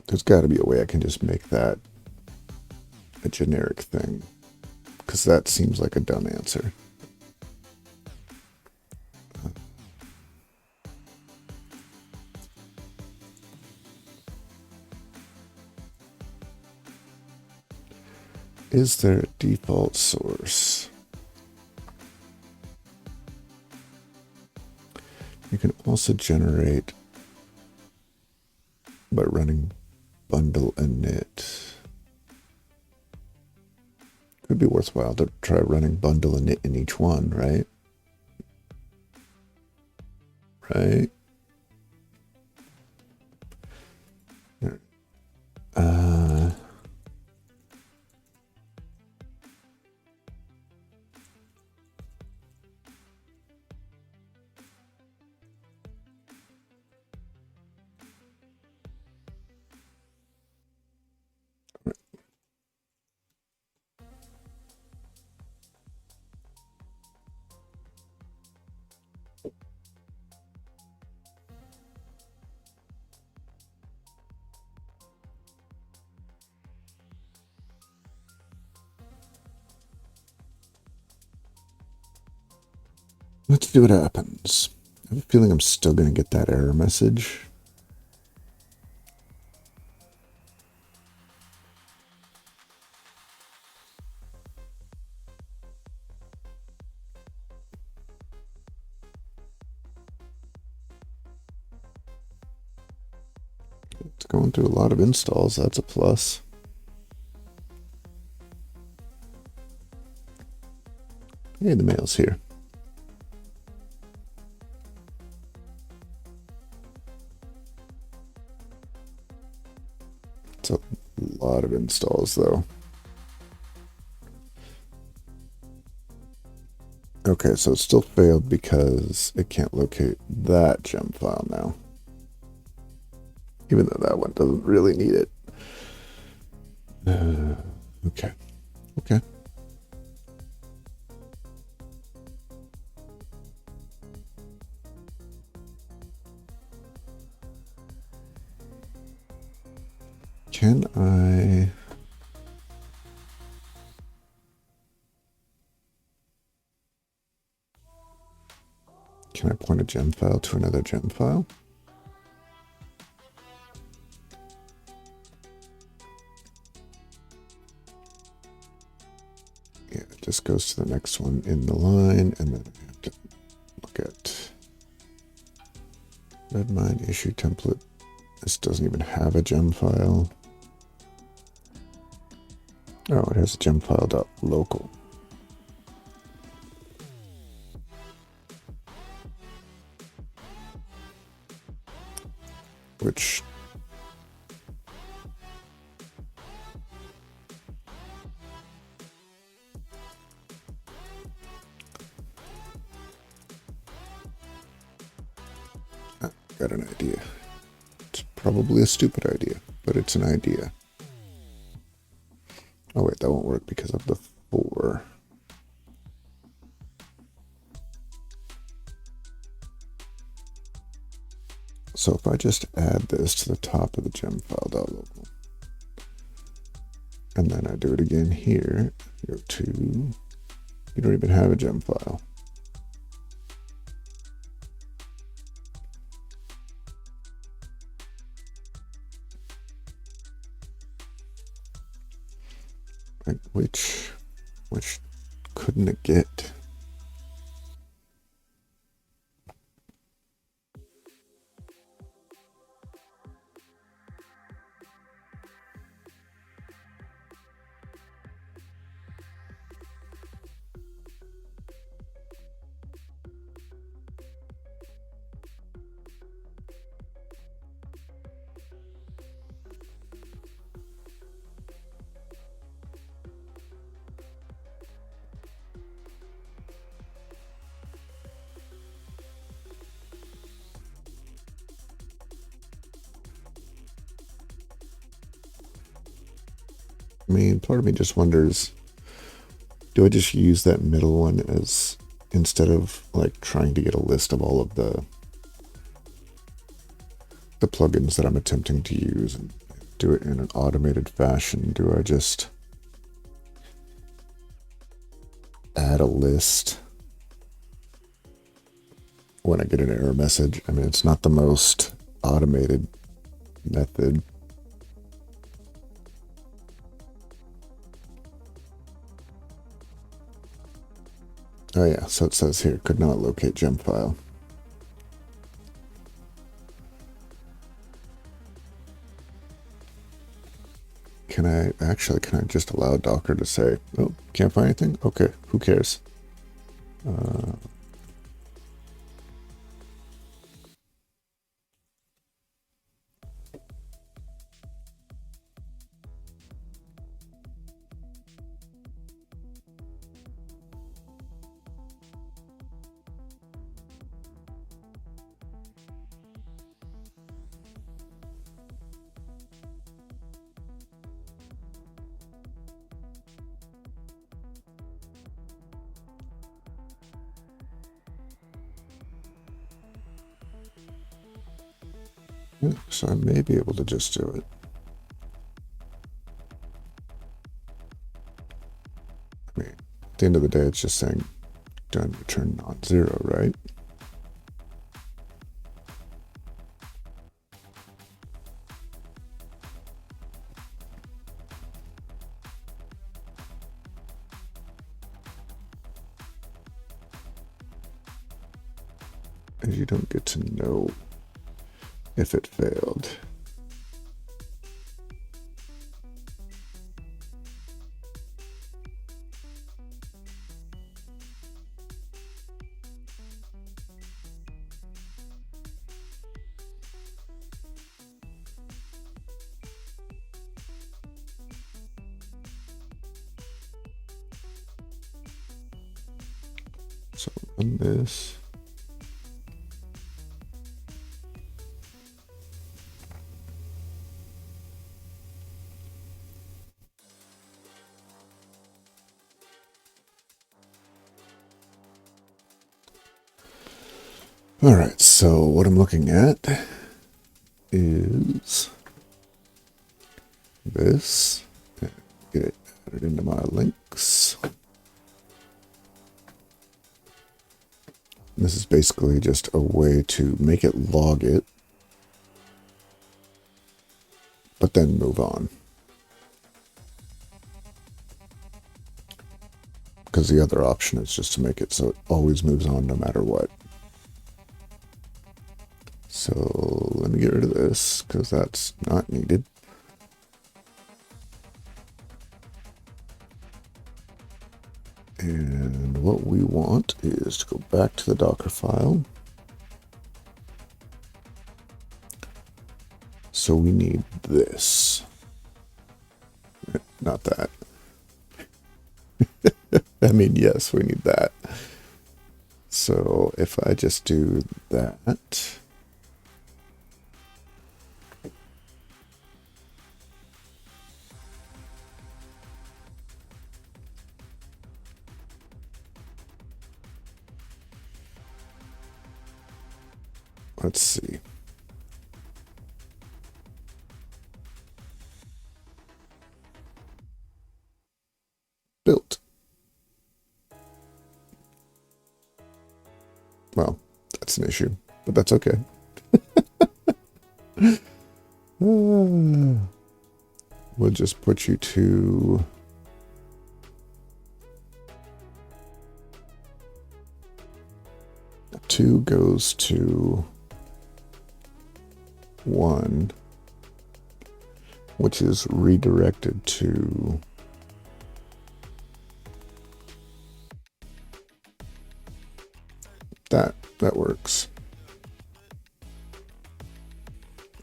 There's got to be a way I can just make that a generic thing, because that seems like a dumb answer. Is there a default source? You can also generate by running bundle init. Could be worthwhile to try running bundle init in each one, right? Right? Let's see what happens. I have a feeling I'm still going to get that error message. It's going through a lot of installs. That's a plus. Hey, the mail's here. It's a lot of installs, though. Okay, so it still failed because it can't locate that gem file now. Even though that one doesn't really need it. Okay. Okay. Can I... Can I point a gem file to another gem file? Yeah, it just goes to the next one in the line, and then I have to look at Redmine issue template. This doesn't even have a gem file. Oh, it has a gem file.local. Which Probably a stupid idea, but it's an idea. Oh wait, that won't work because of the 4. So if I just add this to the top of the gemfile.local, and then I do it again here, go to, you don't even have a gem file. Like which couldn't it get? I mean, part of me just wonders, do I just use that middle one as, instead of like trying to get a list of all of the plugins that I'm attempting to use and do it in an automated fashion, do I just add a list when I get an error message? I mean, it's not the most automated method. Oh yeah, so it says here, could not locate gem file. Can I just allow Docker to say, oh, can't find anything? Okay, who cares? So I may be able to just do it. I mean, at the end of the day, it's just saying done, return non-zero, right? And you don't get to know if it failed. So run this. All right, so what I'm looking at is this. Get it added into my links. This is basically just a way to make it log it, but then move on. Because the other option is just to make it so it always moves on no matter what. So let me get rid of this because that's not needed. And what we want is to go back to the Docker file. So we need this. Not that. I mean, yes, we need that. So if I just do that, Let's see. Built. Well, that's an issue, but that's okay. We'll just put you to... Two goes to 1, which is redirected to... That works.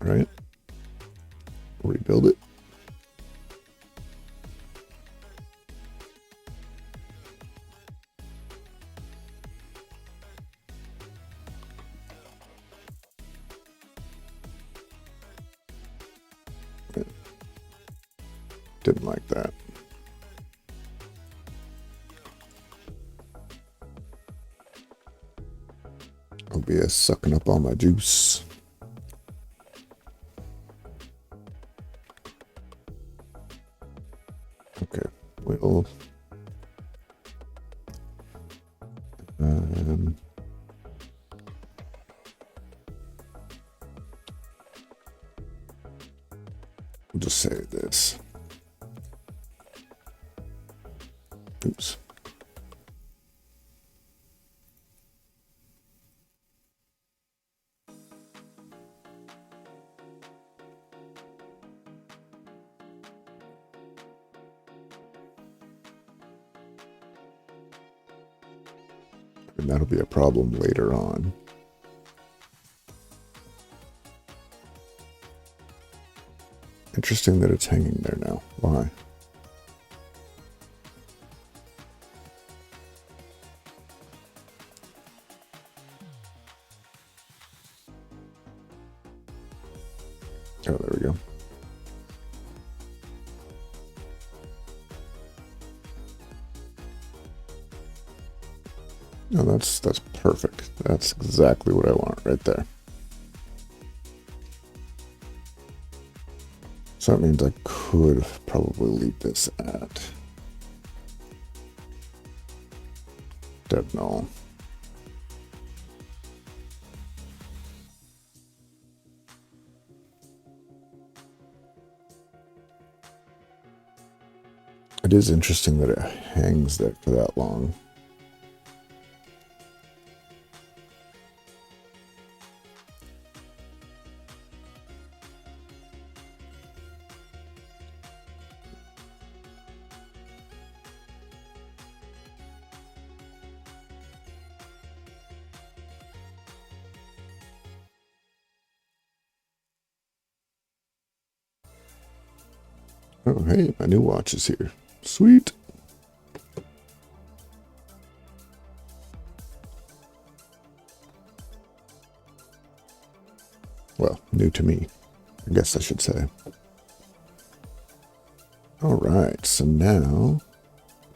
Right? Rebuild it. Didn't like that. OBS sucking up all my juice. Okay, we'll just say this. Oops. And that'll be a problem later on. Interesting that it's hanging there now. Why? Oh, there we go. No, that's perfect. That's exactly what I want right there. So that means I could probably leave this at dead null. It is interesting that it hangs there for that long. Oh, hey, my new watch is here. Sweet. Well, new to me, I guess I should say. All right, so now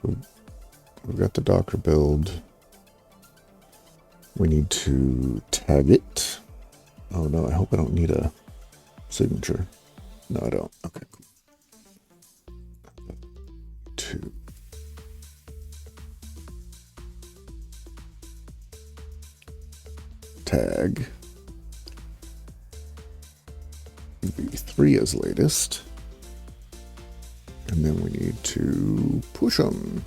we've got the Docker build. We need to tag it. Oh no, I hope I don't need a signature. No, I don't. Okay, cool. Two. Tag. V3 as latest. And then we need to push them.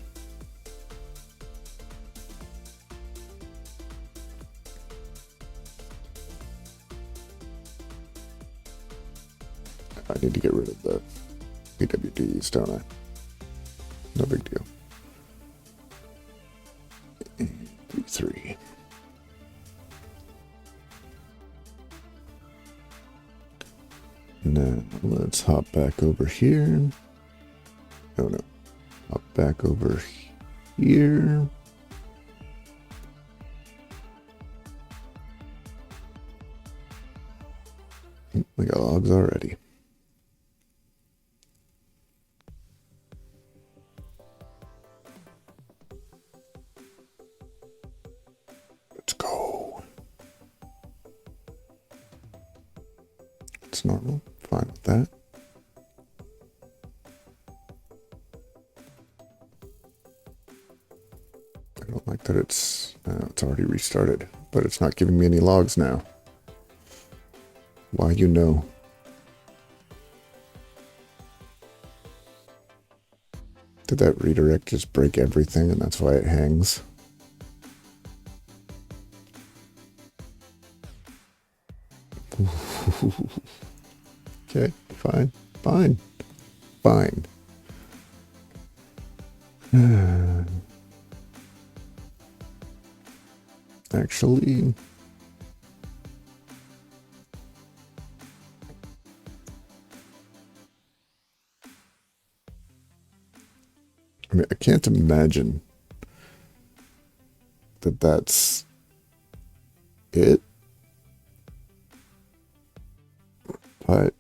I need to get rid of the PWDs, don't I? No big deal. V3. Now let's hop back over here. Oh no. Hop back over here. We got logs already. Let's go. Well, fine with that. I don't like that it's already restarted, but it's not giving me any logs now. Why, you know. Did that redirect just break everything and that's why it hangs? Okay, fine, fine, fine. Actually, I mean, I can't imagine that that's it, but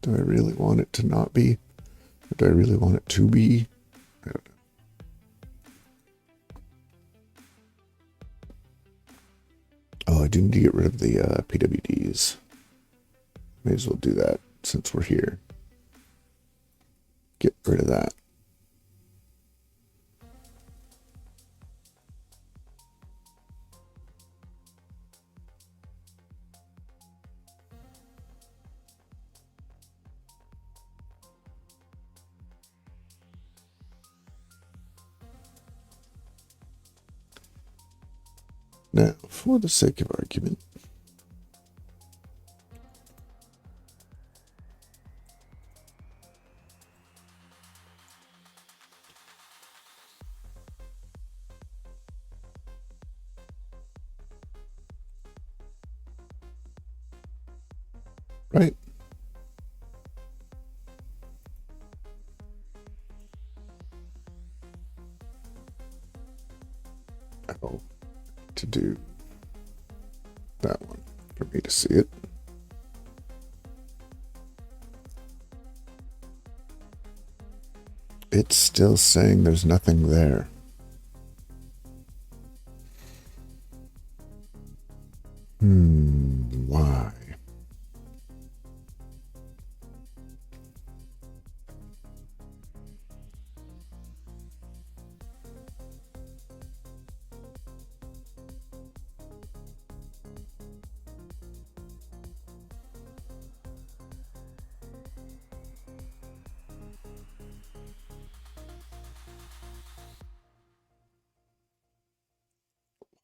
do I really want it to not be? Or do I really want it to be? I don't know. Oh, I do need to get rid of the PWDs. May as well do that since we're here. Get rid of that. Now, for the sake of argument, right? Oh, to do that one for me to see it. It's still saying there's nothing there. Why?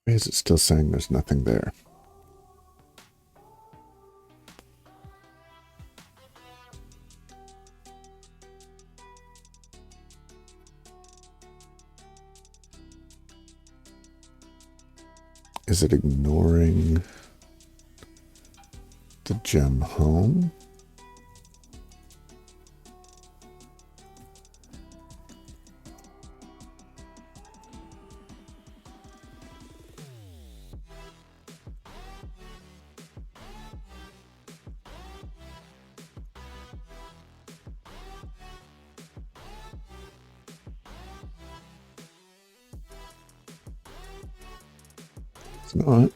Why is it still saying there's nothing there? Is it ignoring the gem home? It's not.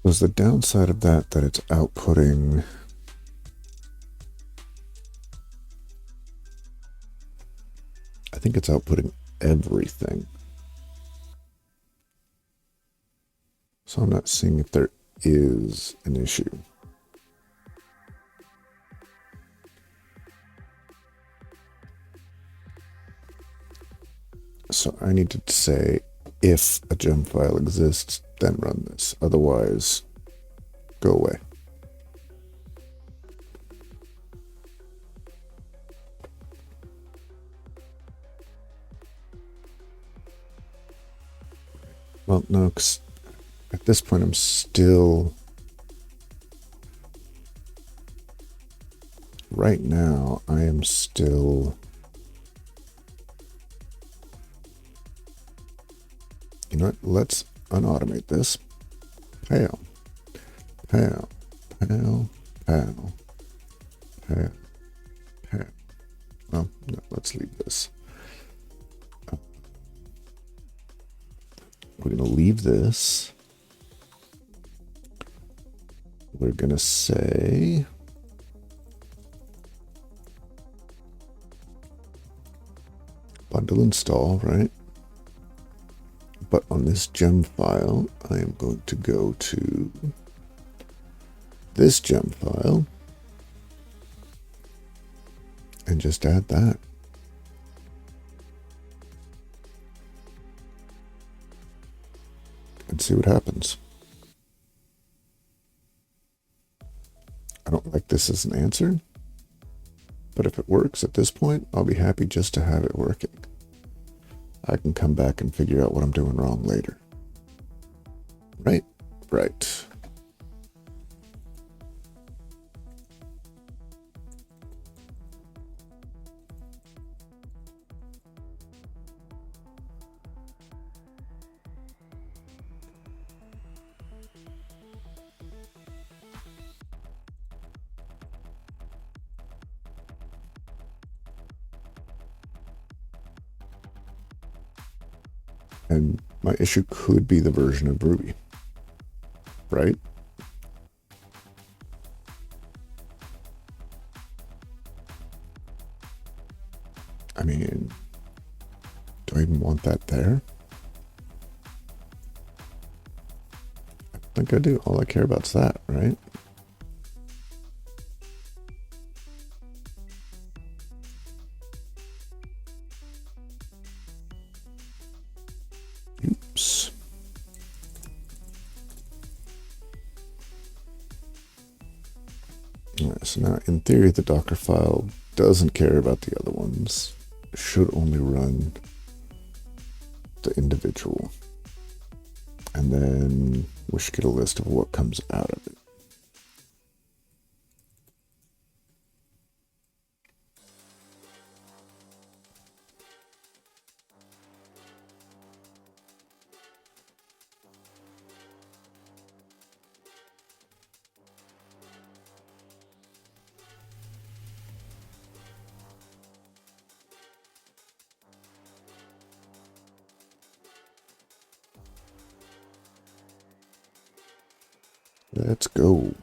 Was the downside of that it's outputting? I think it's outputting everything. So I'm not seeing if there is an issue. So I need to say, if a gem file exists, then run this. Otherwise, go away. Well, no, 'cause I At this point, I'm still... Right now, I am still... You know what? Let's unautomate this. Pow. Pow. Pow. Pow. Pow. Pow. Well, no, let's leave this. We're going to leave this. We're going to say... bundle install, right? But on this gem file, I am going to go to this gem file and just add that. And see what happens. I don't like this as an answer, but if it works at this point, I'll be happy just to have it working. I can come back and figure out what I'm doing wrong later. Right? Right. And my issue could be the version of Ruby, right? I mean, do I even want that there? I think I do. All I care about is that, right? Oops. All right, so now in theory, the Docker file doesn't care about the other ones. It should only run the individual. And then we should get a list of what comes out of it. Let's go.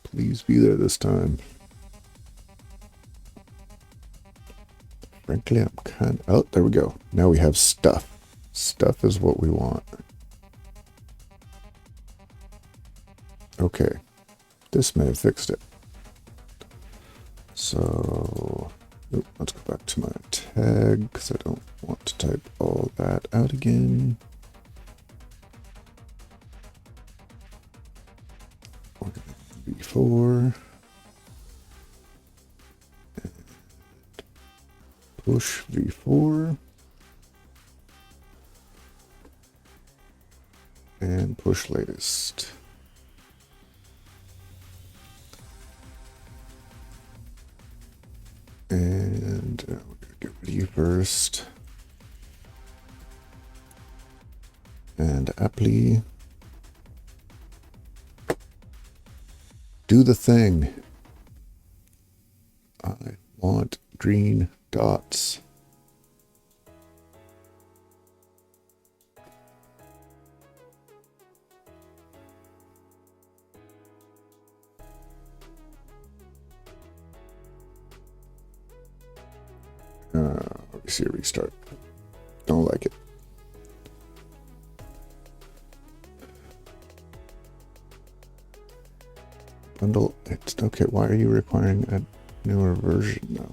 Please be there this time. Frankly, I'm kind of... Oh, there we go. Now we have stuff. Stuff is what we want. Okay. This may have fixed it. So... let's go back to my tag, because I don't want to type all that out again. V4 and push V4 and push latest. And we're going to get rid of you first. And apply. Do the thing. I want green dots. Let me see a restart. Don't like it. Bundle. It's okay. Why are you requiring a newer version now?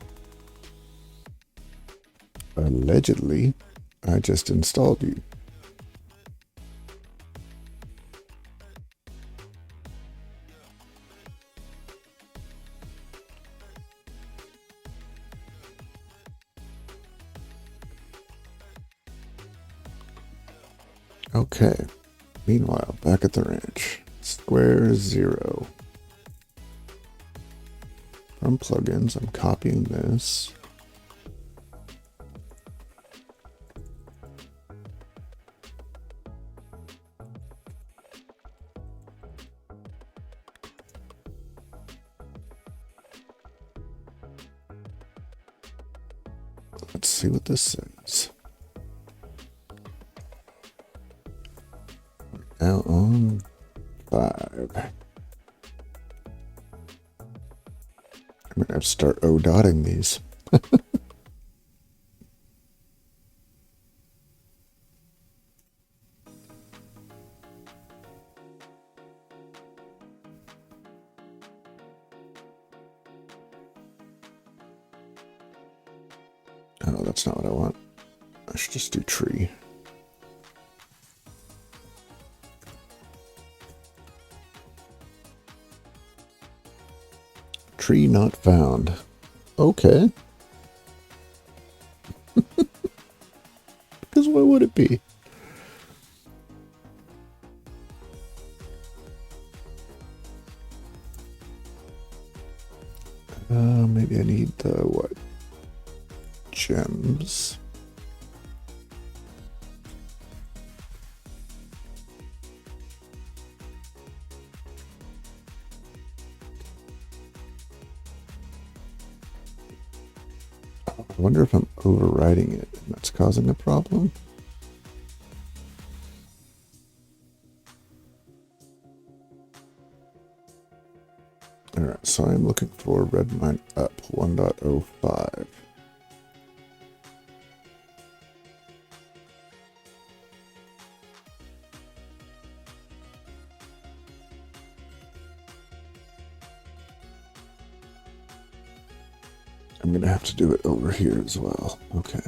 Allegedly, I just installed you. Okay. Meanwhile, back at the ranch. Square 0. From plugins, I'm copying this. Let's see what this says. Now on 5. I'm going to have to start O-dotting these. Oh, that's not what I want. I should just do tree. Tree not found. Okay. Because why would it be? Maybe I need the, what? Gems. I wonder if I'm overriding it and that's causing a problem. Alright, so I'm looking for Redmine up 1.05. I'm going to have to do it over here as well. Okay.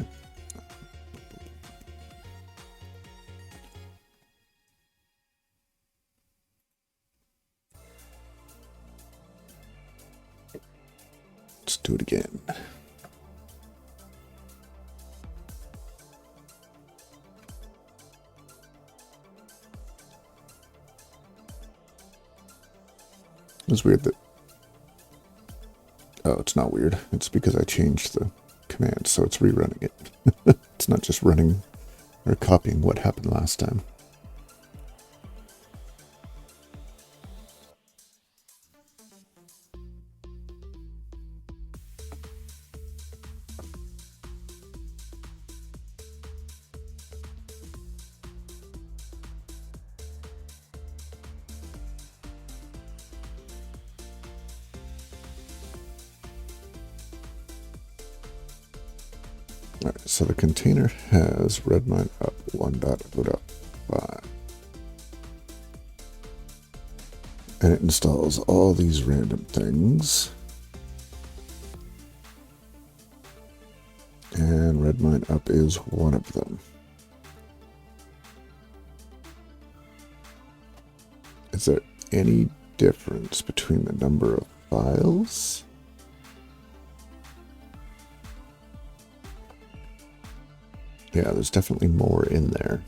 Let's do it again. It's weird that... Oh, it's not weird. It's because I changed the command, so it's rerunning it. It's not just running or copying what happened last time. Alright, so the container has Redmine up 1.0.5. And it installs all these random things. And Redmine up is one of them. Is there any difference between the number of files? Yeah, there's definitely more in there.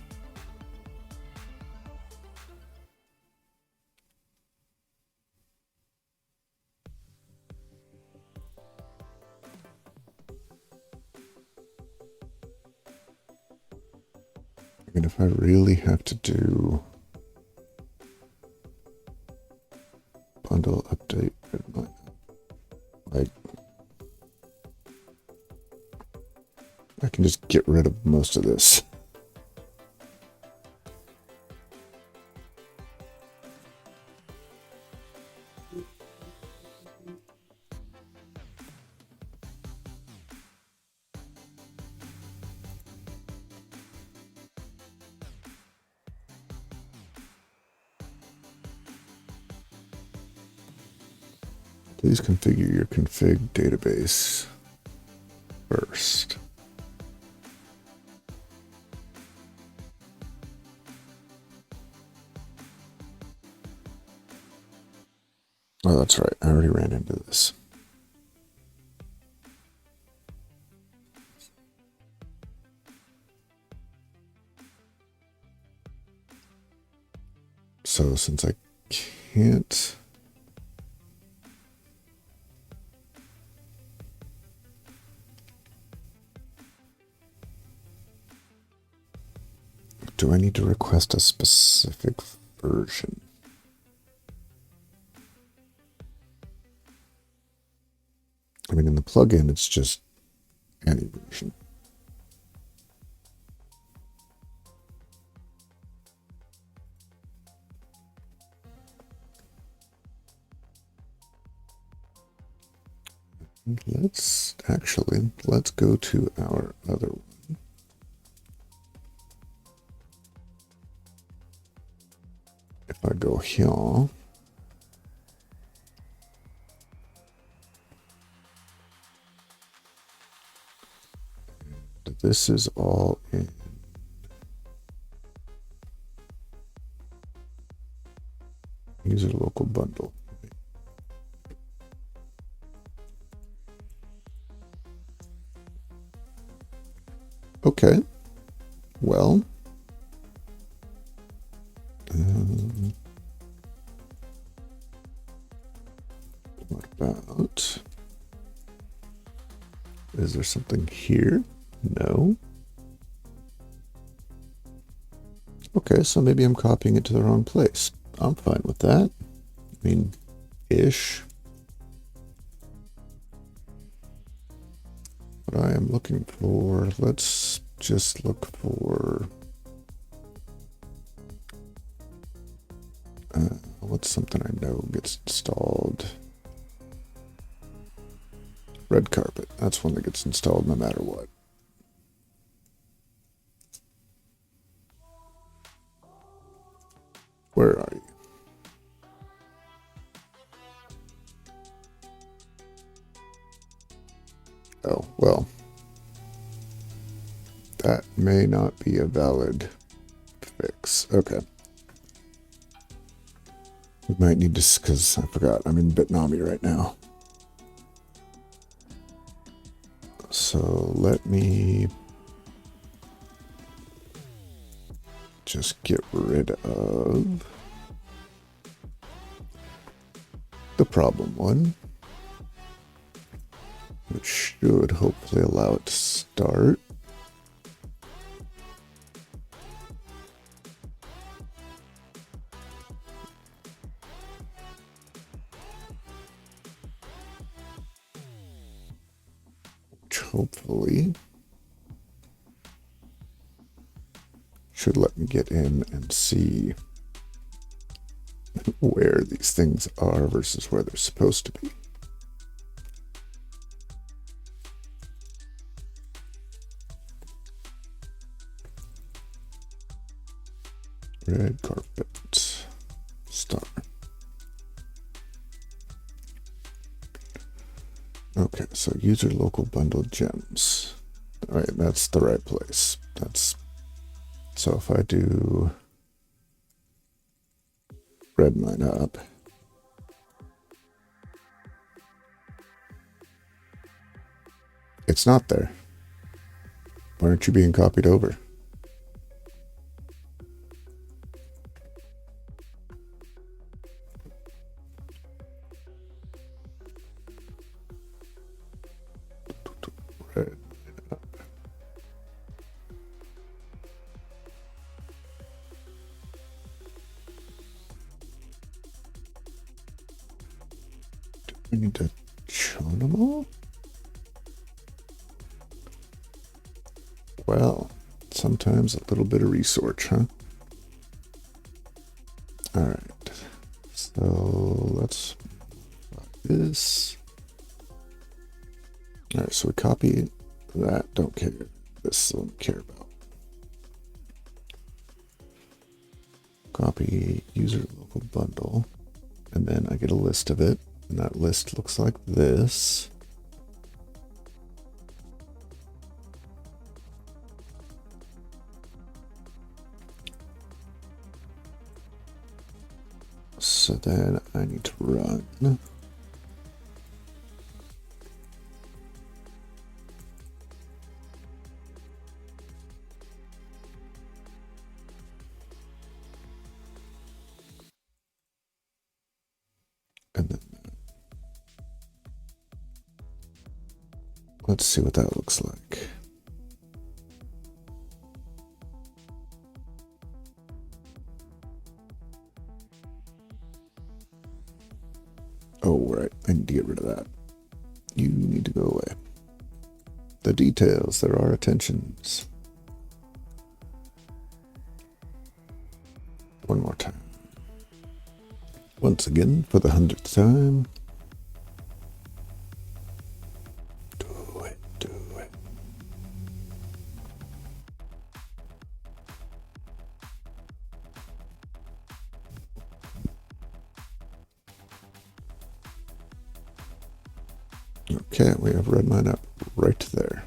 I mean, if I really have to do bundle update, like, I can just get rid of most of this. Please configure your config database first. Oh, that's right. I already ran into this. So since I can't... Do I need to request a specific version? I mean, in the plugin, it's just any version. Let's go to our other one. If I go here, this is all in user local bundle. Okay, well, what about, is there something here? No. Okay, so maybe I'm copying it to the wrong place. I'm fine with that. I mean, ish. What I am looking for, let's just look for, what's something I know gets installed? Red carpet. That's one that gets installed no matter what. Where are you? Oh, well, that may not be a valid fix. Okay. We might need to, because I forgot, I'm in Bitnami right now. So let me just get rid of the problem one, which should hopefully allow it to start. Which hopefully should let me get in and see where these things are versus where they're supposed to be. Red carpet, star. Okay, so user local bundle gems. All right, that's the right place. That's, so if I do Redmine up, it's not there. Why aren't you being copied over? Red. Do we need to show them all? Well, sometimes a little bit of research, huh? All right, so let's this. All right, so we copy that, don't care. This one care about. Copy user local bundle, and then I get a list of it, and that list looks like this. So then I need to run And then let's see what that looks like. Oh, right. I need to get rid of that. You need to go away. The details. There are attentions. One more time. Once again, for the 100th time. Do it, do it. Okay, we have Redmine up right there.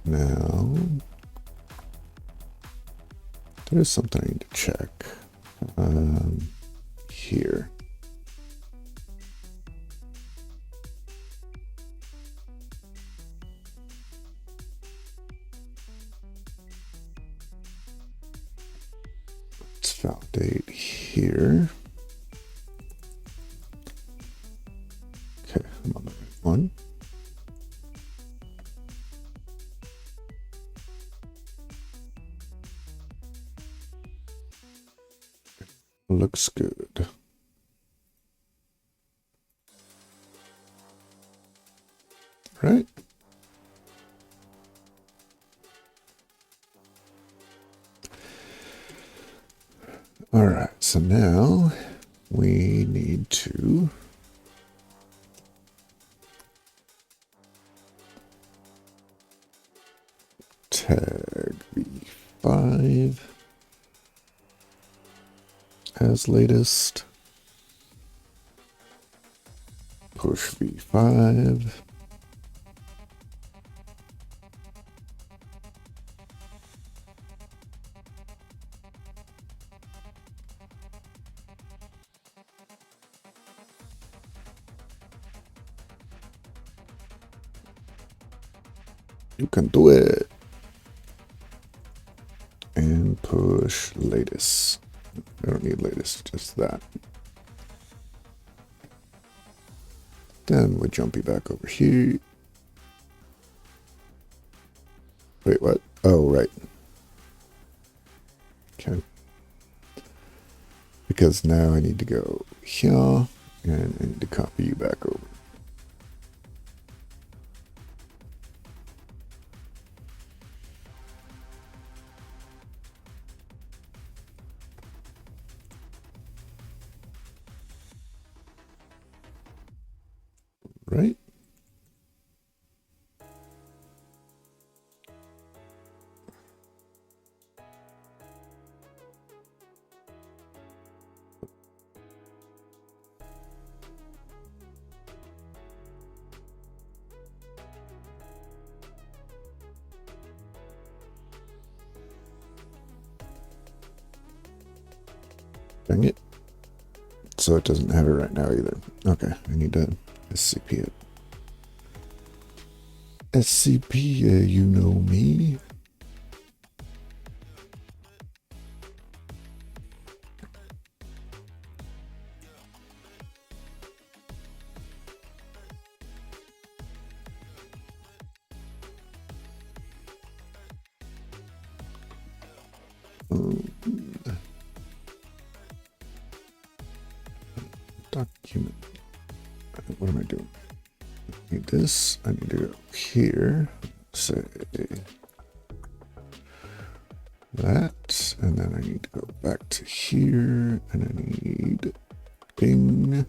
Now, there's something I need to check. Here. Let's validate here. Okay, I'm on the right one. Looks good. Right? All right, so now we need to tag V5 as latest, push V5, you can do it, and push latest. I don't need latest, just that. Then we jump you back over here. Wait, what? Oh, right. Okay. Because now I need to go here, and I need to copy you back over. Right? Dang it. So it doesn't have it right now either. Okay, I need to SCP it. SCP, you know me. Document. What am I doing? I need this. I need to go here. Say that. And then I need to go back to here. And I need ping.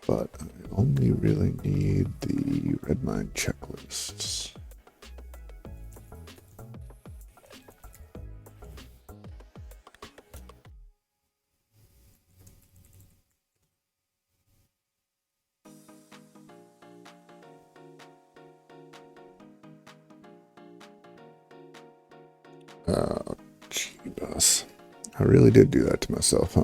But I only really need the Redmine checklists. Oh, jeebus. I really did do that to myself, huh?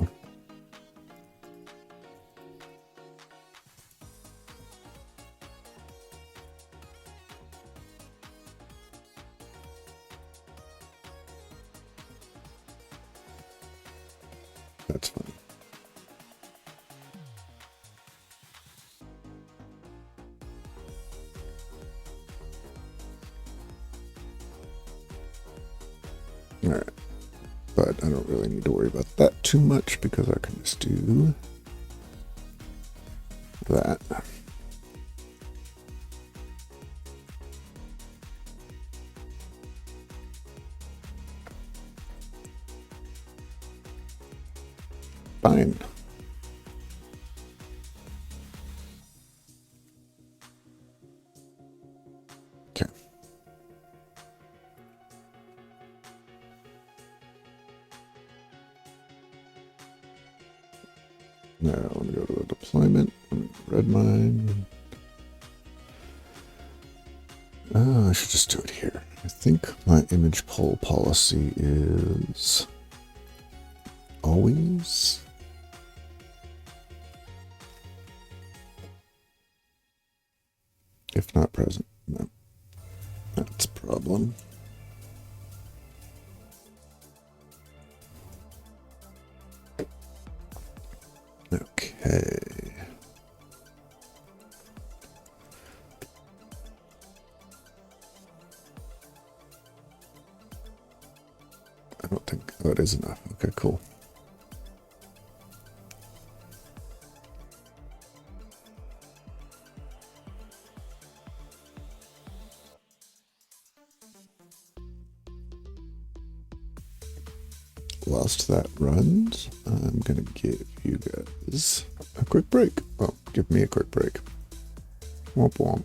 That's fine. All right, but I don't really need to worry about that too much because I can just do that. Fine. Okay. Now let me go to the deployment. Redmine. I should just do it here. I think my image poll policy is always. If not present, no. That's a problem. Okay. I don't think, oh, it is enough. Okay, cool. Whilst that runs, I'm going to give you guys a quick break. Oh, give me a quick break. Womp womp.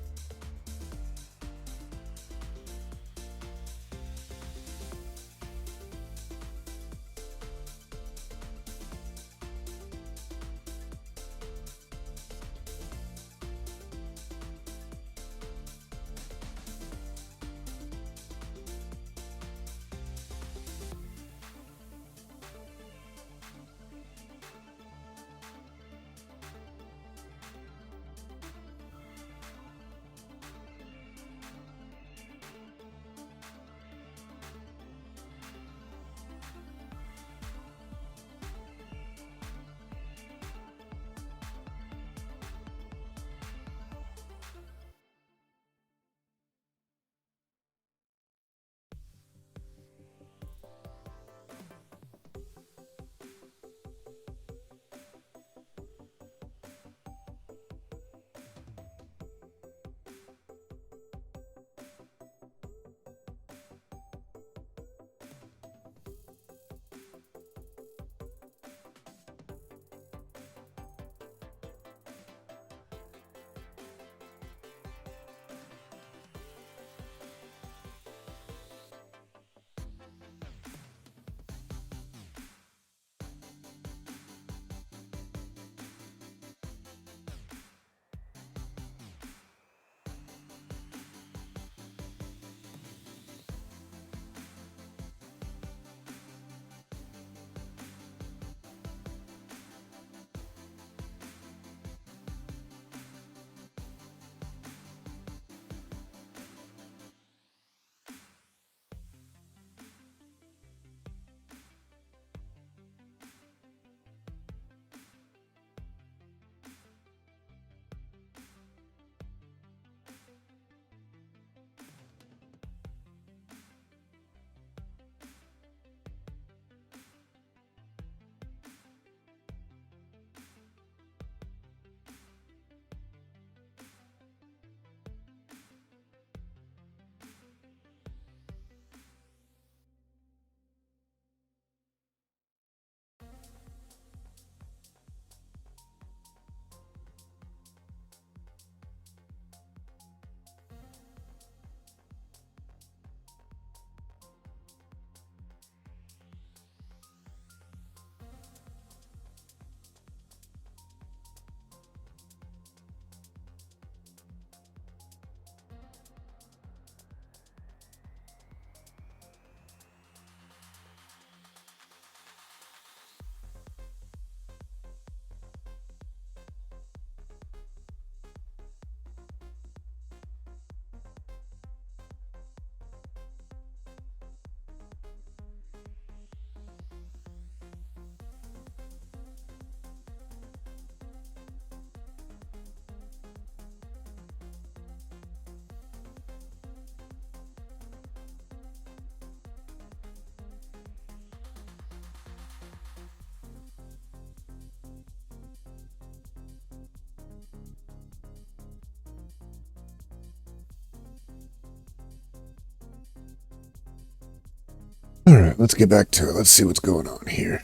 All right, let's get back to it. Let's see what's going on here.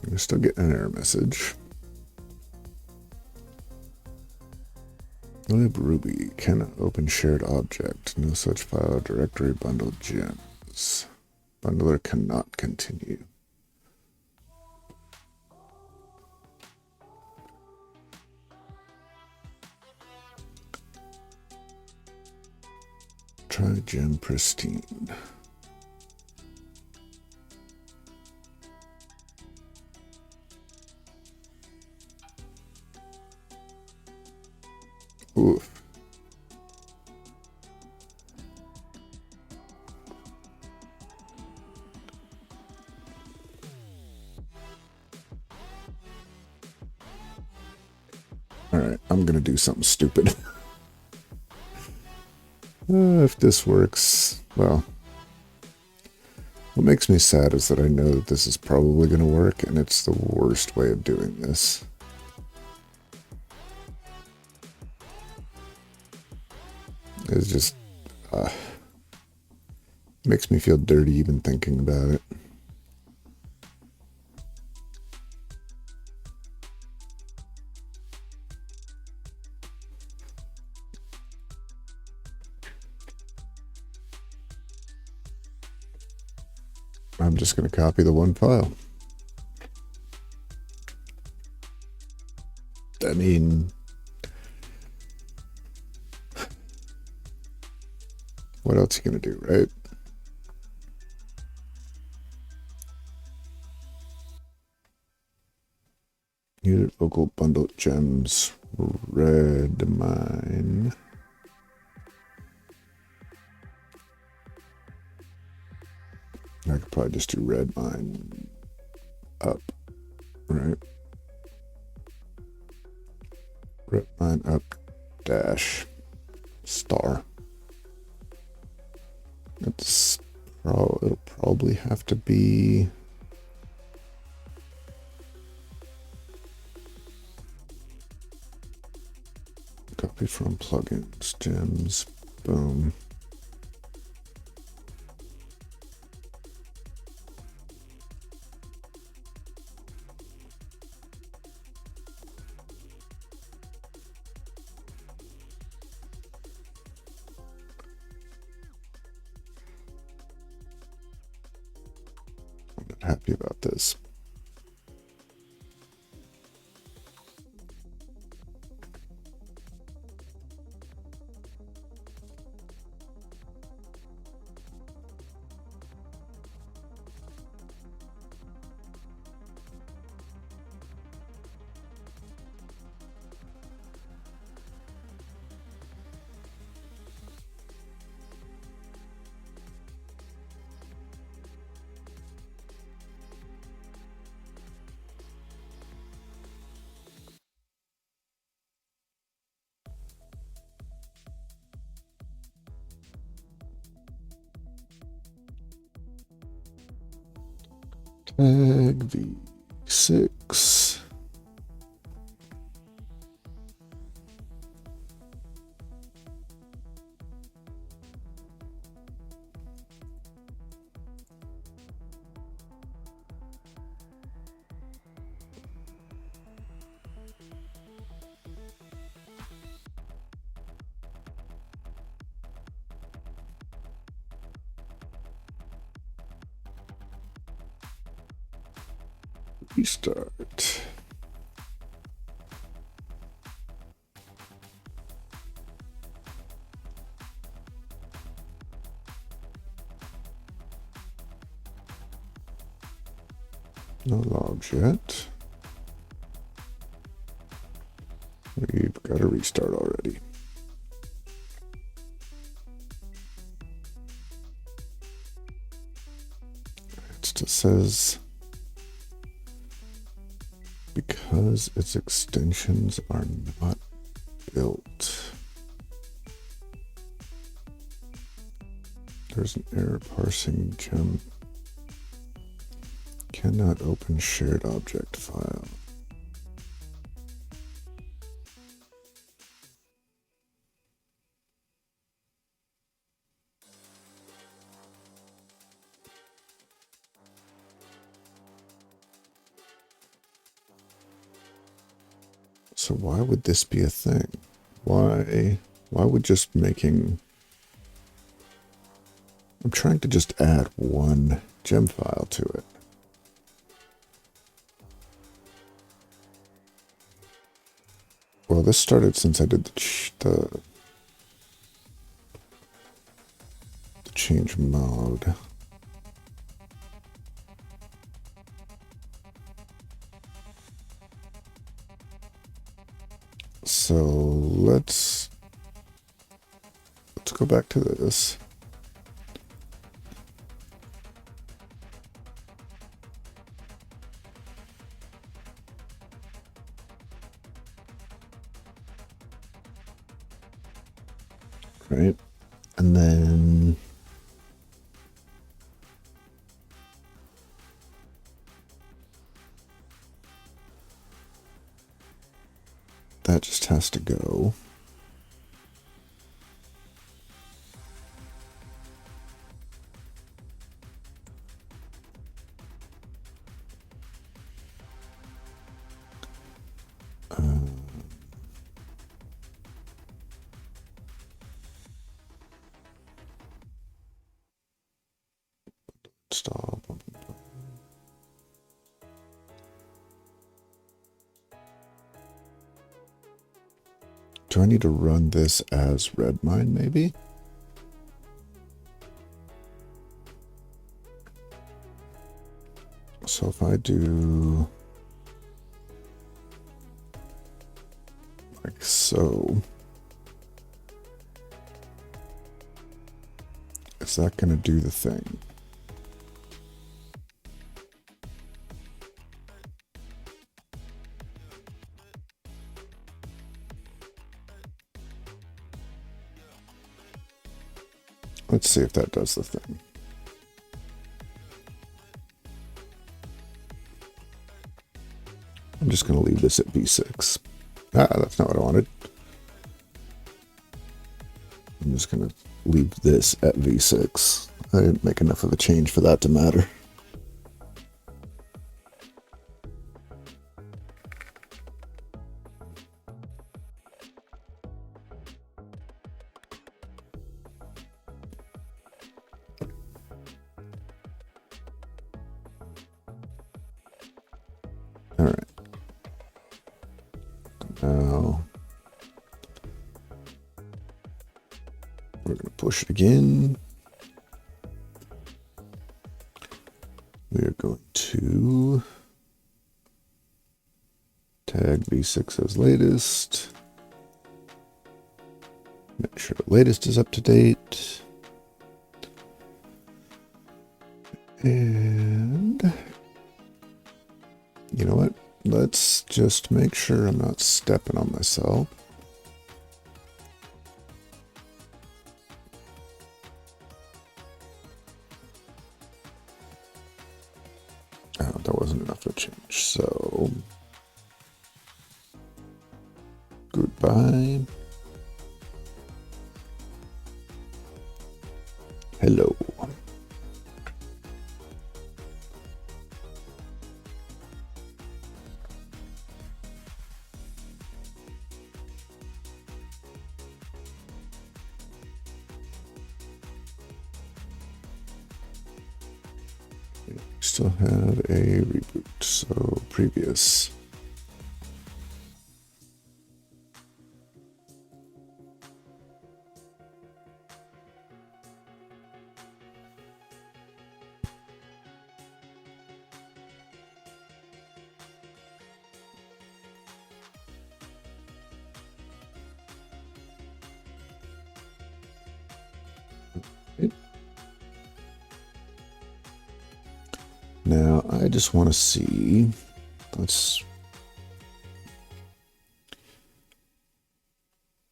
We're still getting an error message. Lib Ruby cannot open shared object. No such file directory bundle gems. Bundler cannot continue. Try gem pristine. Oof. All right, I'm gonna do something stupid. If this works, well, what makes me sad is that I know that this is probably gonna work, and it's the worst way of doing this. It's just, makes me feel dirty even thinking about it. I'm just going to copy the one file. I mean, what else are you going to do, right? Unit local bundle gems, Redmine. I could probably just do Redmine up, right? Redmine up dash star. It's it'll probably have to be copy from plugins, gems, boom. I'm not happy about this. Tag V6. Restart. No logs yet. We've got a restart already. It still says because its extensions are not built. There's an error parsing gem. Cannot open shared object file. So why would this be a thing? Why would just making... I'm trying to just add one gem file to it. Well, this started since I did the change mode. So let's go back to this. Right, and then that just has to go. Stop. Do I need to run this as Redmine, maybe? So if I do like so, is that going to do the thing? Let's see if that does the thing. I'm just going to leave this at V6. Ah, that's not what I wanted. I'm just going to leave this at V6. I didn't make enough of a change for that to matter. All right. Now we're going to push it again. We are going to tag V6 as latest. Make sure the latest is up to date. And you know what? Let's just make sure I'm not stepping on myself. Oh, that wasn't enough to change. So goodbye. Hello. Still have a reboot, so previous. Now, I just want to see,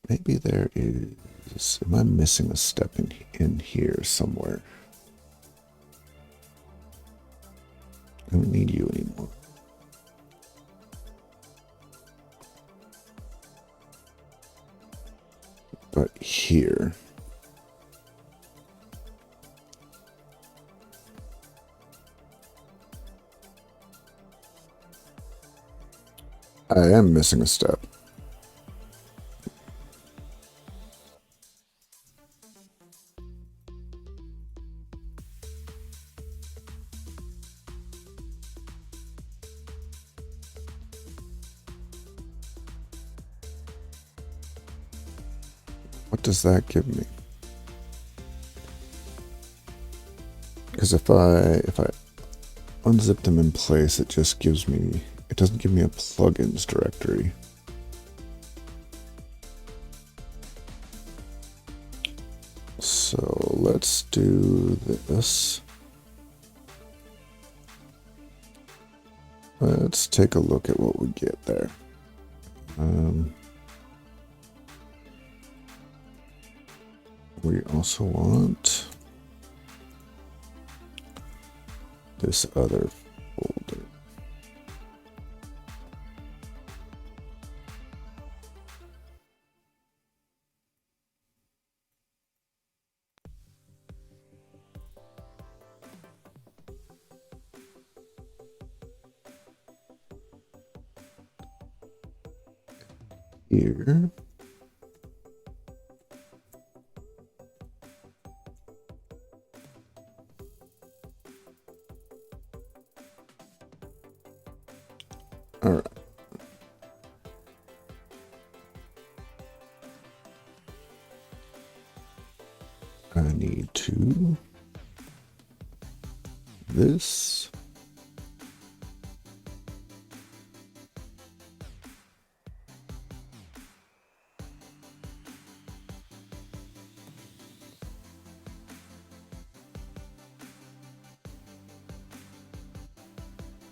maybe there is, am I missing a step in here somewhere? I don't need you anymore. But here. I am missing a step. What does that give me? Because if I unzip them in place, it just gives me, it doesn't give me a plugins directory. So let's do this. Let's take a look at what we get there. We also want this other folder. Here. All right. I need to this.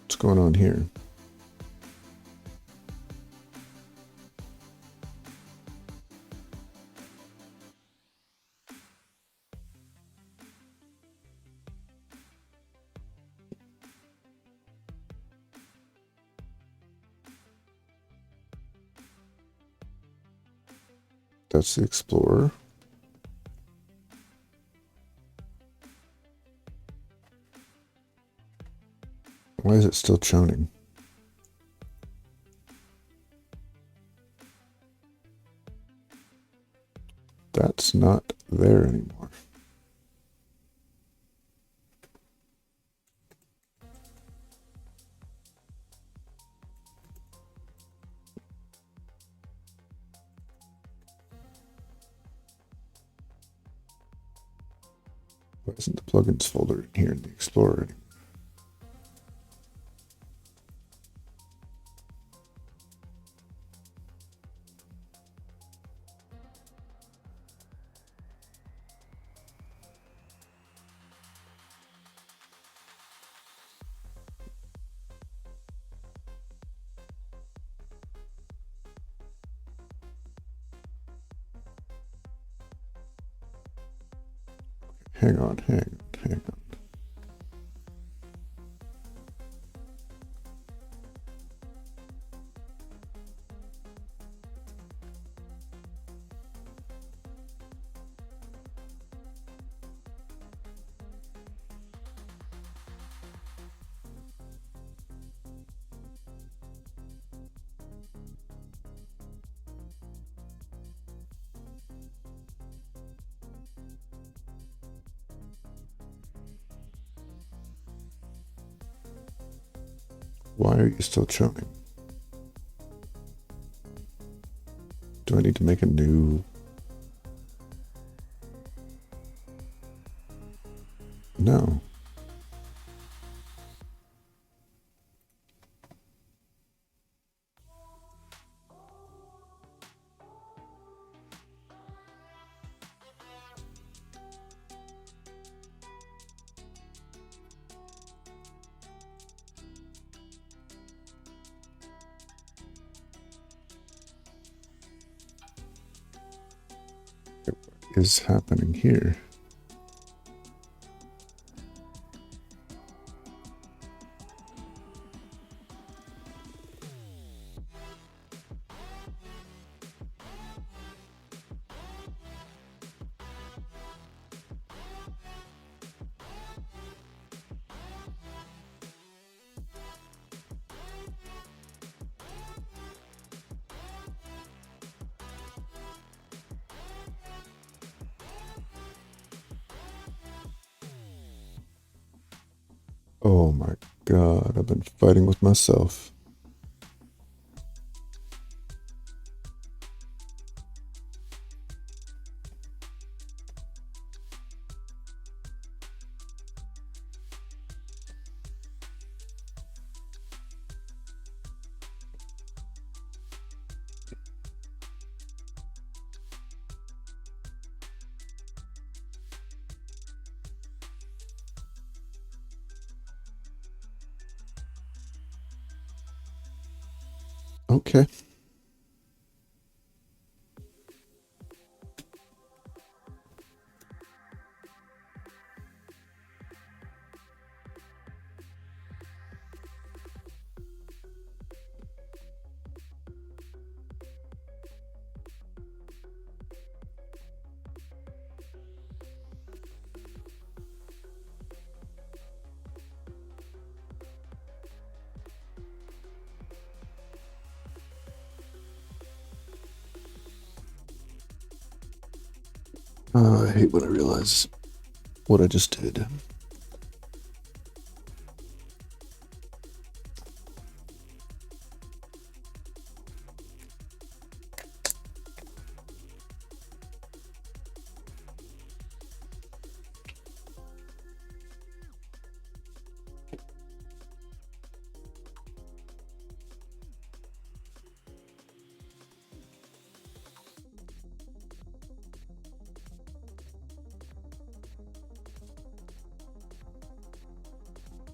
What's going on here? That's the Explorer. Why is it still choning? That's not there anymore. Why isn't the plugins folder in here in the Explorer anymore? Hang on. Why are you still choning? Do I need to make a new? No. What is happening here? Oh my god, I've been fighting with myself. Okay. I hate when I realize what I just did.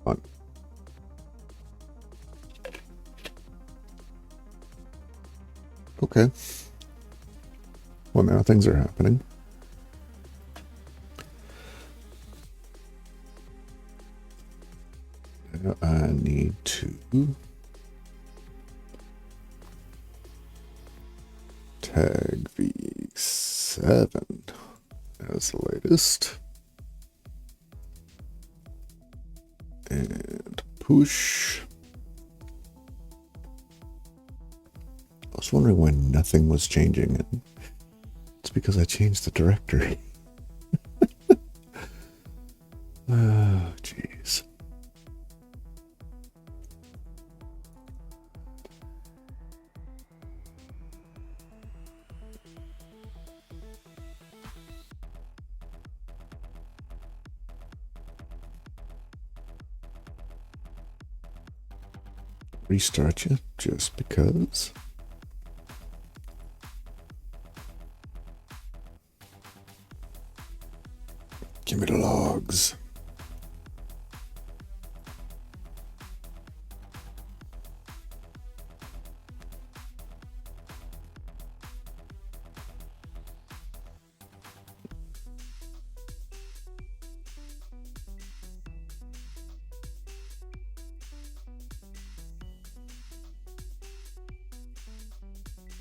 On. Okay. Well, now things are happening. Now I need to tag V7 as the latest. And push. I was wondering why nothing was changing, and it's because I changed the directory. Oh, jeez. Restart you just because. Give me the logs.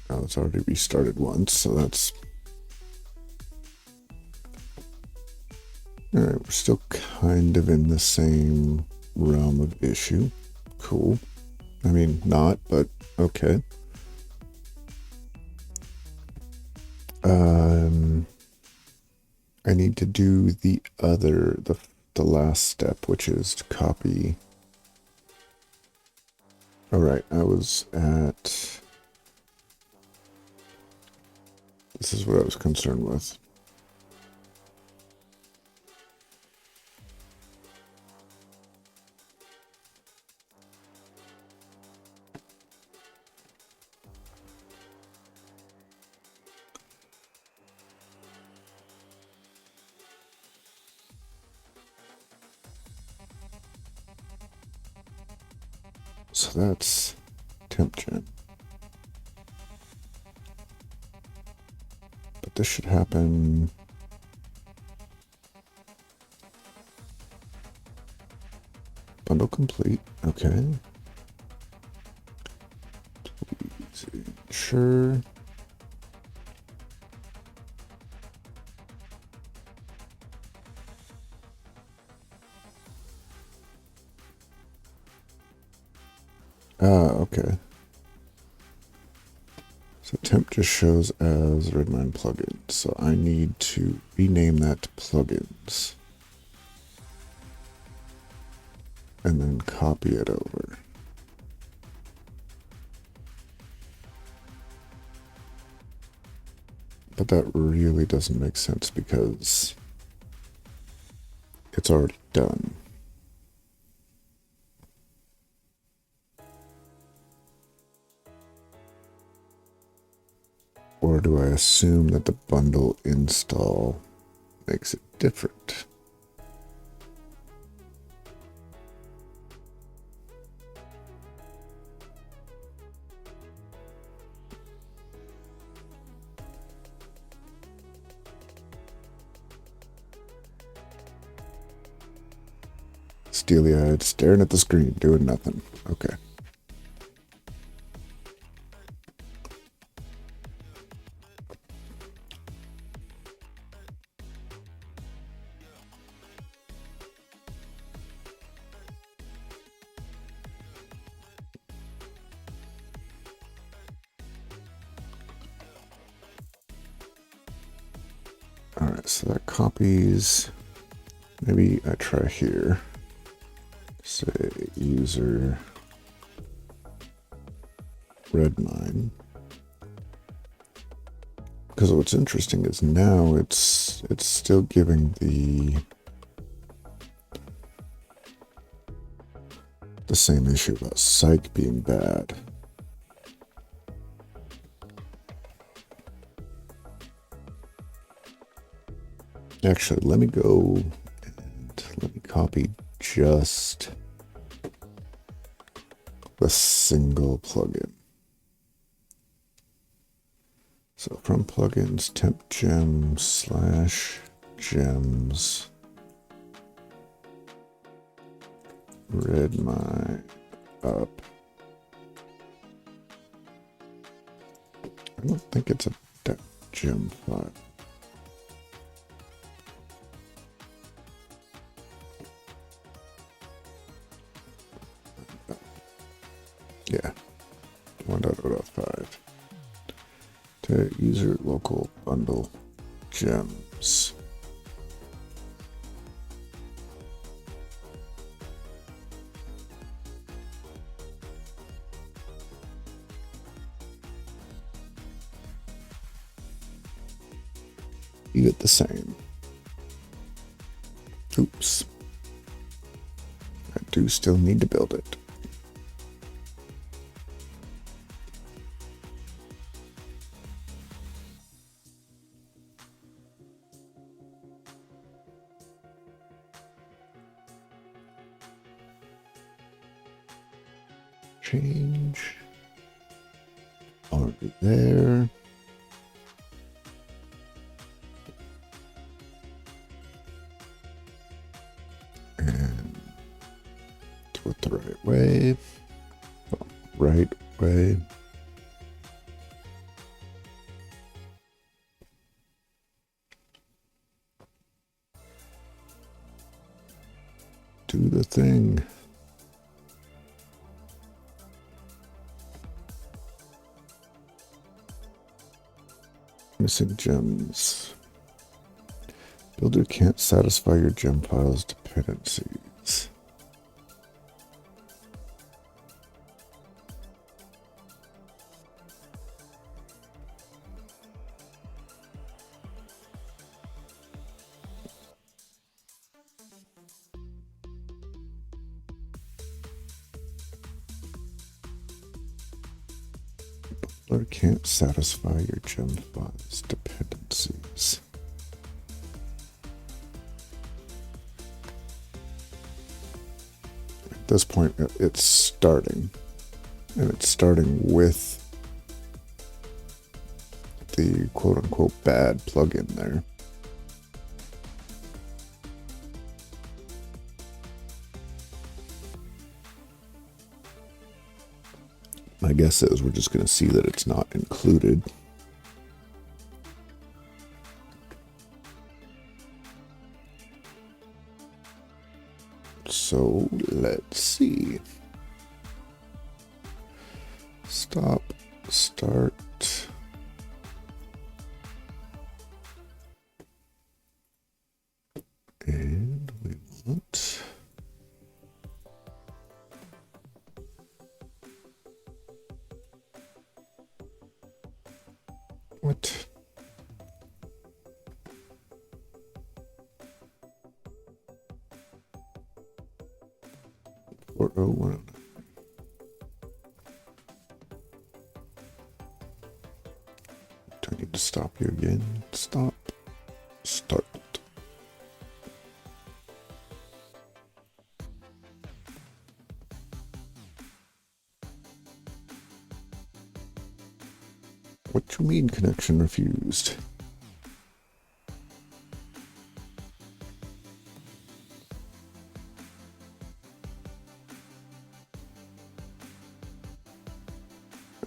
Oh, it's already restarted once, so that's... Alright, we're still kind of in the same realm of issue. Cool. I mean, not, but okay. I need to do the last step, which is to copy. Alright, I was at... This is what I was concerned with. So that's temp gen. But this should happen. Bundle complete. Okay. Please ensure. Okay. So temp just shows as Redmine plugin. So I need to rename that to plugins. and then copy it over. But that really doesn't make sense because it's already done. Or do I assume that the bundle install makes it different? Steely-eyed, staring at the screen, doing nothing. Okay. All right, so that copies. Maybe I try here. Say user Redmine. Because what's interesting is now it's still giving the same issue about psych being bad. Actually, let me go and let me copy just the single plugin. So from plugins, temp gems / gems Redmine up. I don't think it's a gem file. Yeah, 1.0.5 to user local bundle gems. You get the same. Oops. I do still need to build it. Change. Already there. And do it the right way. Well, right way. Do the thing. Missing gems. Builder can't satisfy your gem file's dependencies. Builder can't satisfy your gem file's dependencies. At this point, it's starting, and it's starting with the quote-unquote bad plugin there. My guess is we're just going to see that it's not included. So let's see. Stop, start. And we want What? Or oh one. Do I need to stop you again? Stop. Start. What you mean connection refused?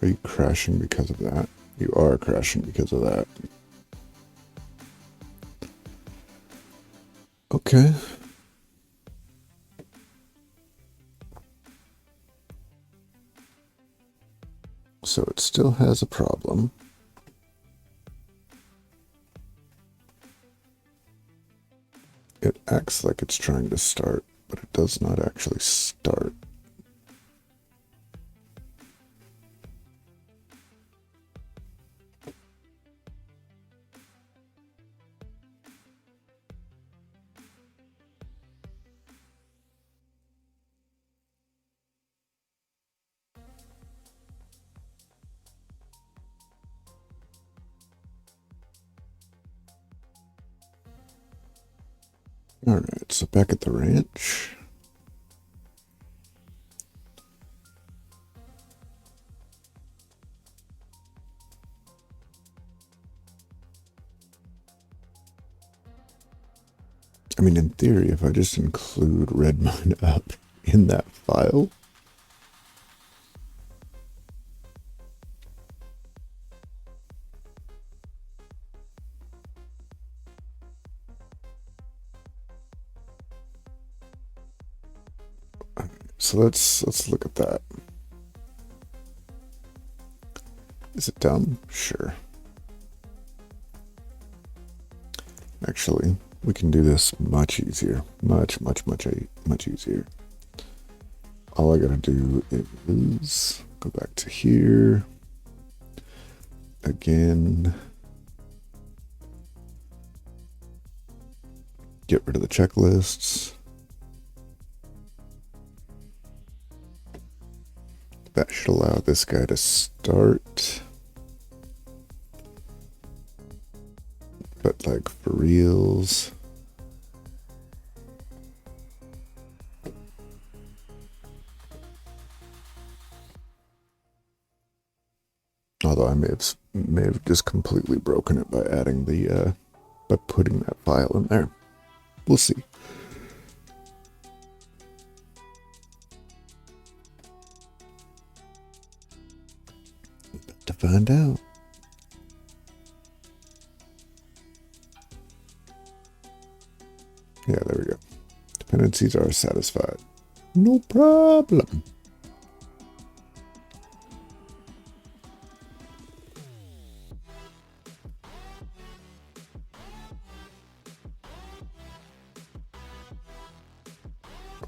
Are you crashing because of that? You are crashing because of that. Okay. So it still has a problem. It acts like it's trying to start, but it does not actually start. All right, so back at the ranch. I mean, in theory, if I just include Redmine up in that file, so let's look at that. Is it dumb? Sure. Actually, we can do this much easier. Much easier. All I gotta do is go back to here. Again. Get rid of the checklists. That should allow this guy to start. But like for reals. Although I may have just completely broken it by adding the by putting that file in there. We'll see. About to find out. Yeah, there we go. Dependencies are satisfied. No problem.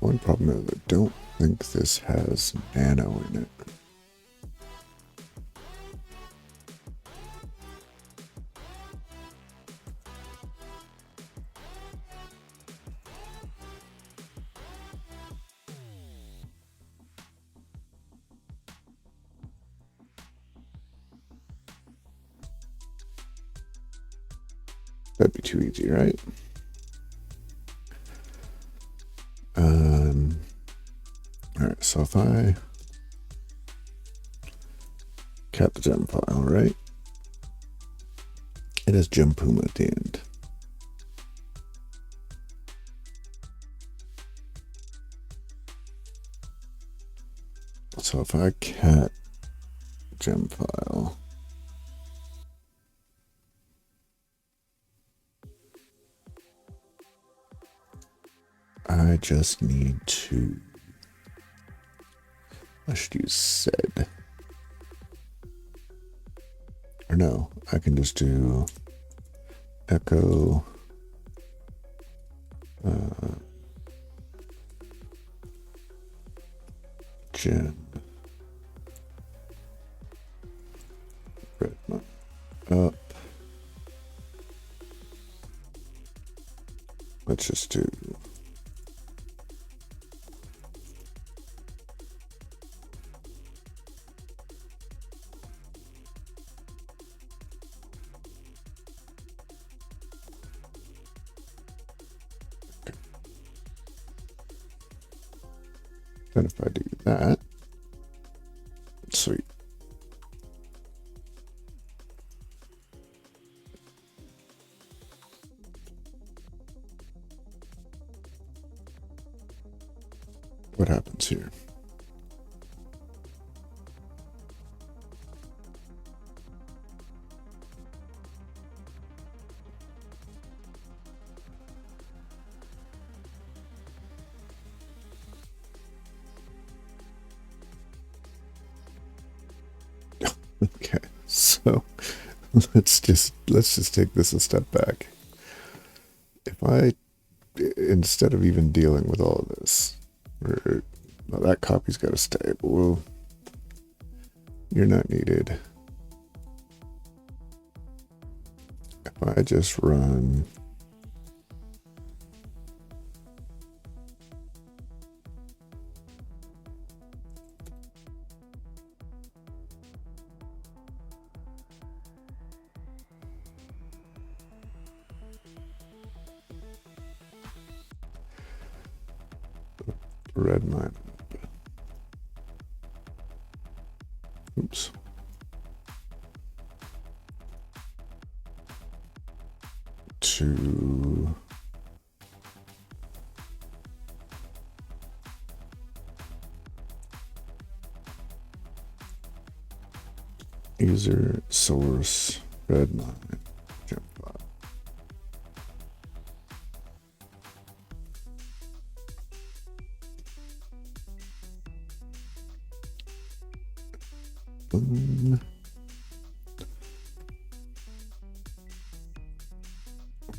One problem is I don't think this has nano in it. That'd be too easy, right? All right, so if I cat the gem file, right? It has gem puma at the end. So if I cat gem file, I just need to, I should use sed. Or no, I can just do echo gem Redmine. let's just do then if I do that, sweet. What happens here? Okay, so let's just take this a step back. If I, instead of even dealing with all of this, well, that copy's got to stay. Well, you're not needed. If I just run Redmine. Oops. To user source Redmine gem file. I'm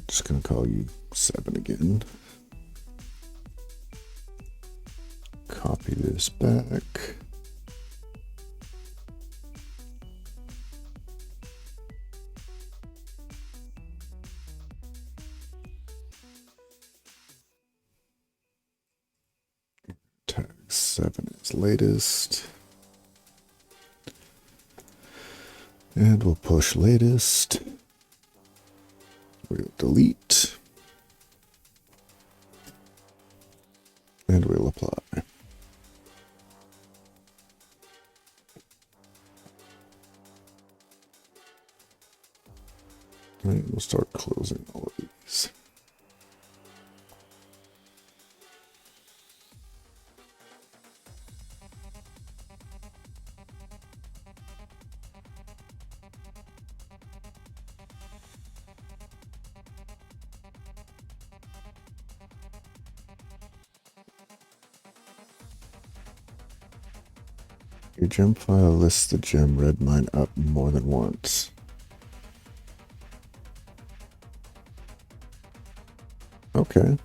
just gonna call you 7 again. Copy this back. Tag 7 is latest. And we'll push latest. We'll delete. And we'll apply. All right, we'll start closing all of these. Your gem file lists the gem Redmine up more than once. Okay.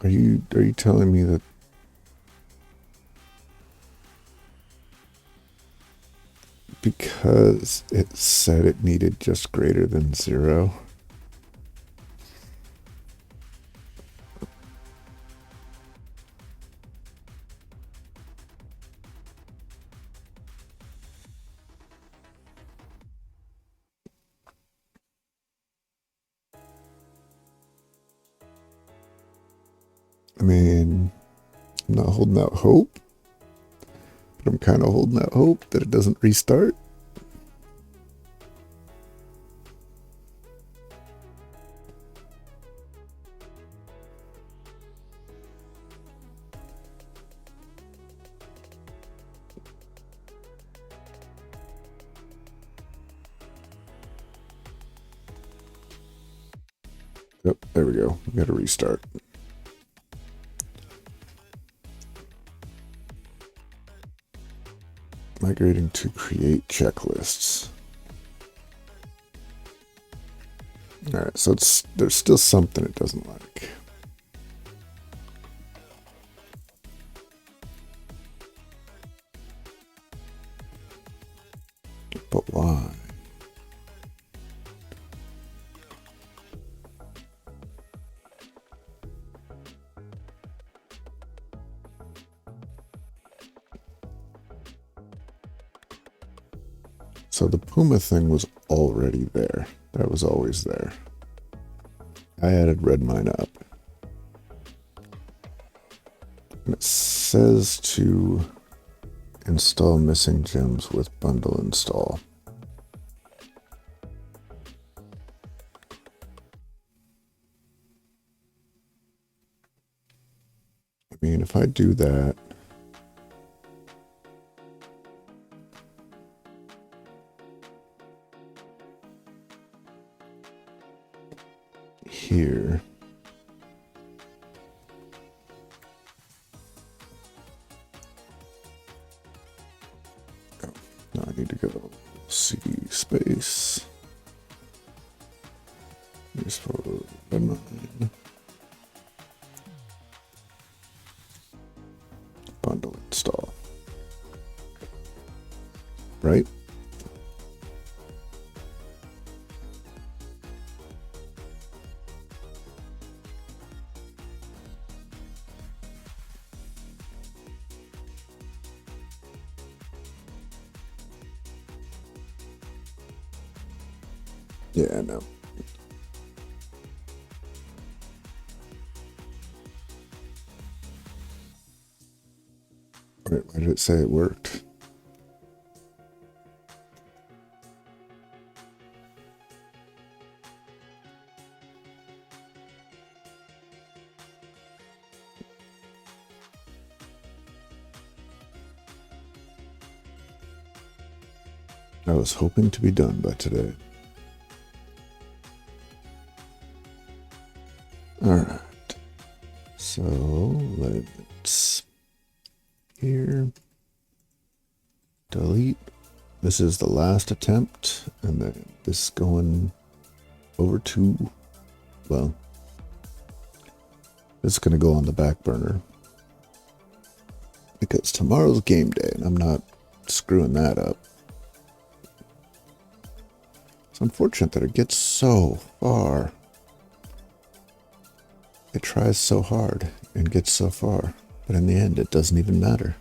Are you telling me that because it said it needed just greater than 0? I mean, I'm not holding out hope, but I'm kind of holding out hope that it doesn't restart. Yep, there we go. We got to restart. Migrating to create checklists. All right, so there's still something it doesn't like. So the Puma thing was already there. That was always there. I added Redmine up. And it says to install missing gems with bundle install. I mean, if I do that, here, oh, now I need to go CD space. Here's for Redmine. Bundle install. Right? Yeah, I know. Wait, why did it say it worked? I was hoping to be done by today. Alright. So let's here. Delete. This is the last attempt, and then this is going over to, well, this is going to go on the back burner because tomorrow's game day, and I'm not screwing that up. It's unfortunate that it gets so far. It tries so hard and gets so far, but in the end, it doesn't even matter.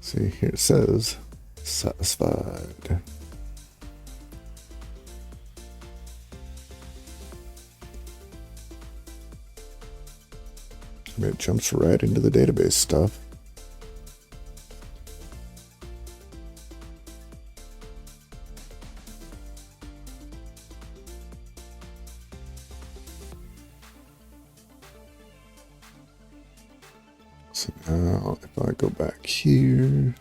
See, here it says, satisfied. I mean, it jumps right into the database stuff. So now, if I go back here,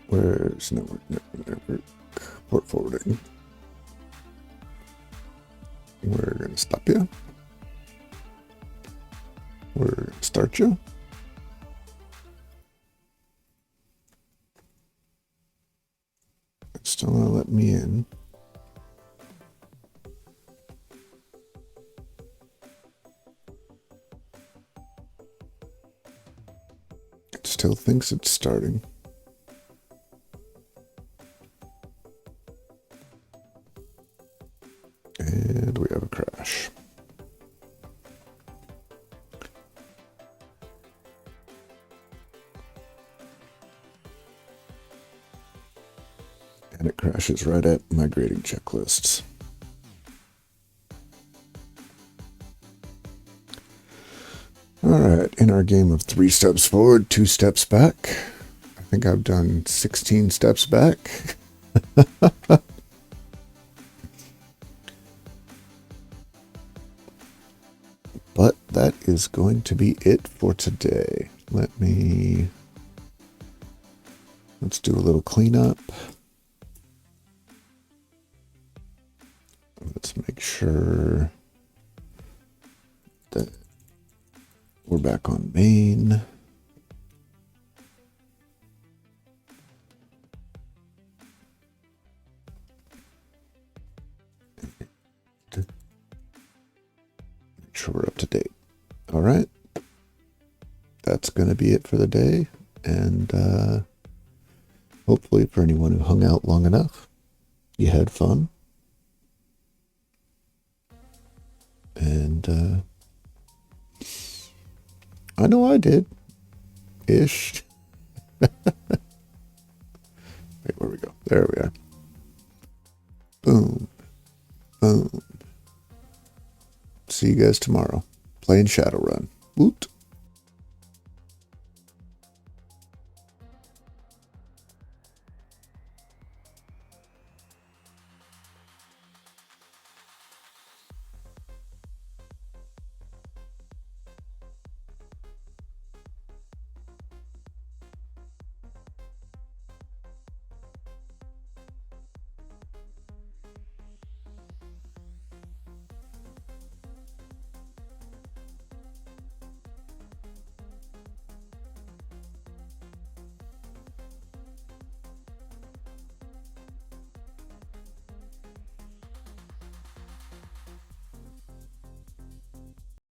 where's network, port forwarding? We're going to stop you. We're going to start you. It's still going to let me in. It still thinks it's starting. And we have a crash. And it crashes right at migrating checklists. All right, in our game of 3 steps forward, 2 steps back. I think I've done 16 steps back. But that is going to be it for today. Let's do a little cleanup. Let's make sure that we're back on main. Make sure we're up to date. All right. That's going to be it for the day. And hopefully for anyone who hung out long enough, you had fun. And I know I did. Ish. Wait, where we go? There we are. Boom. Boom. See you guys tomorrow. Playing Shadowrun. Woot.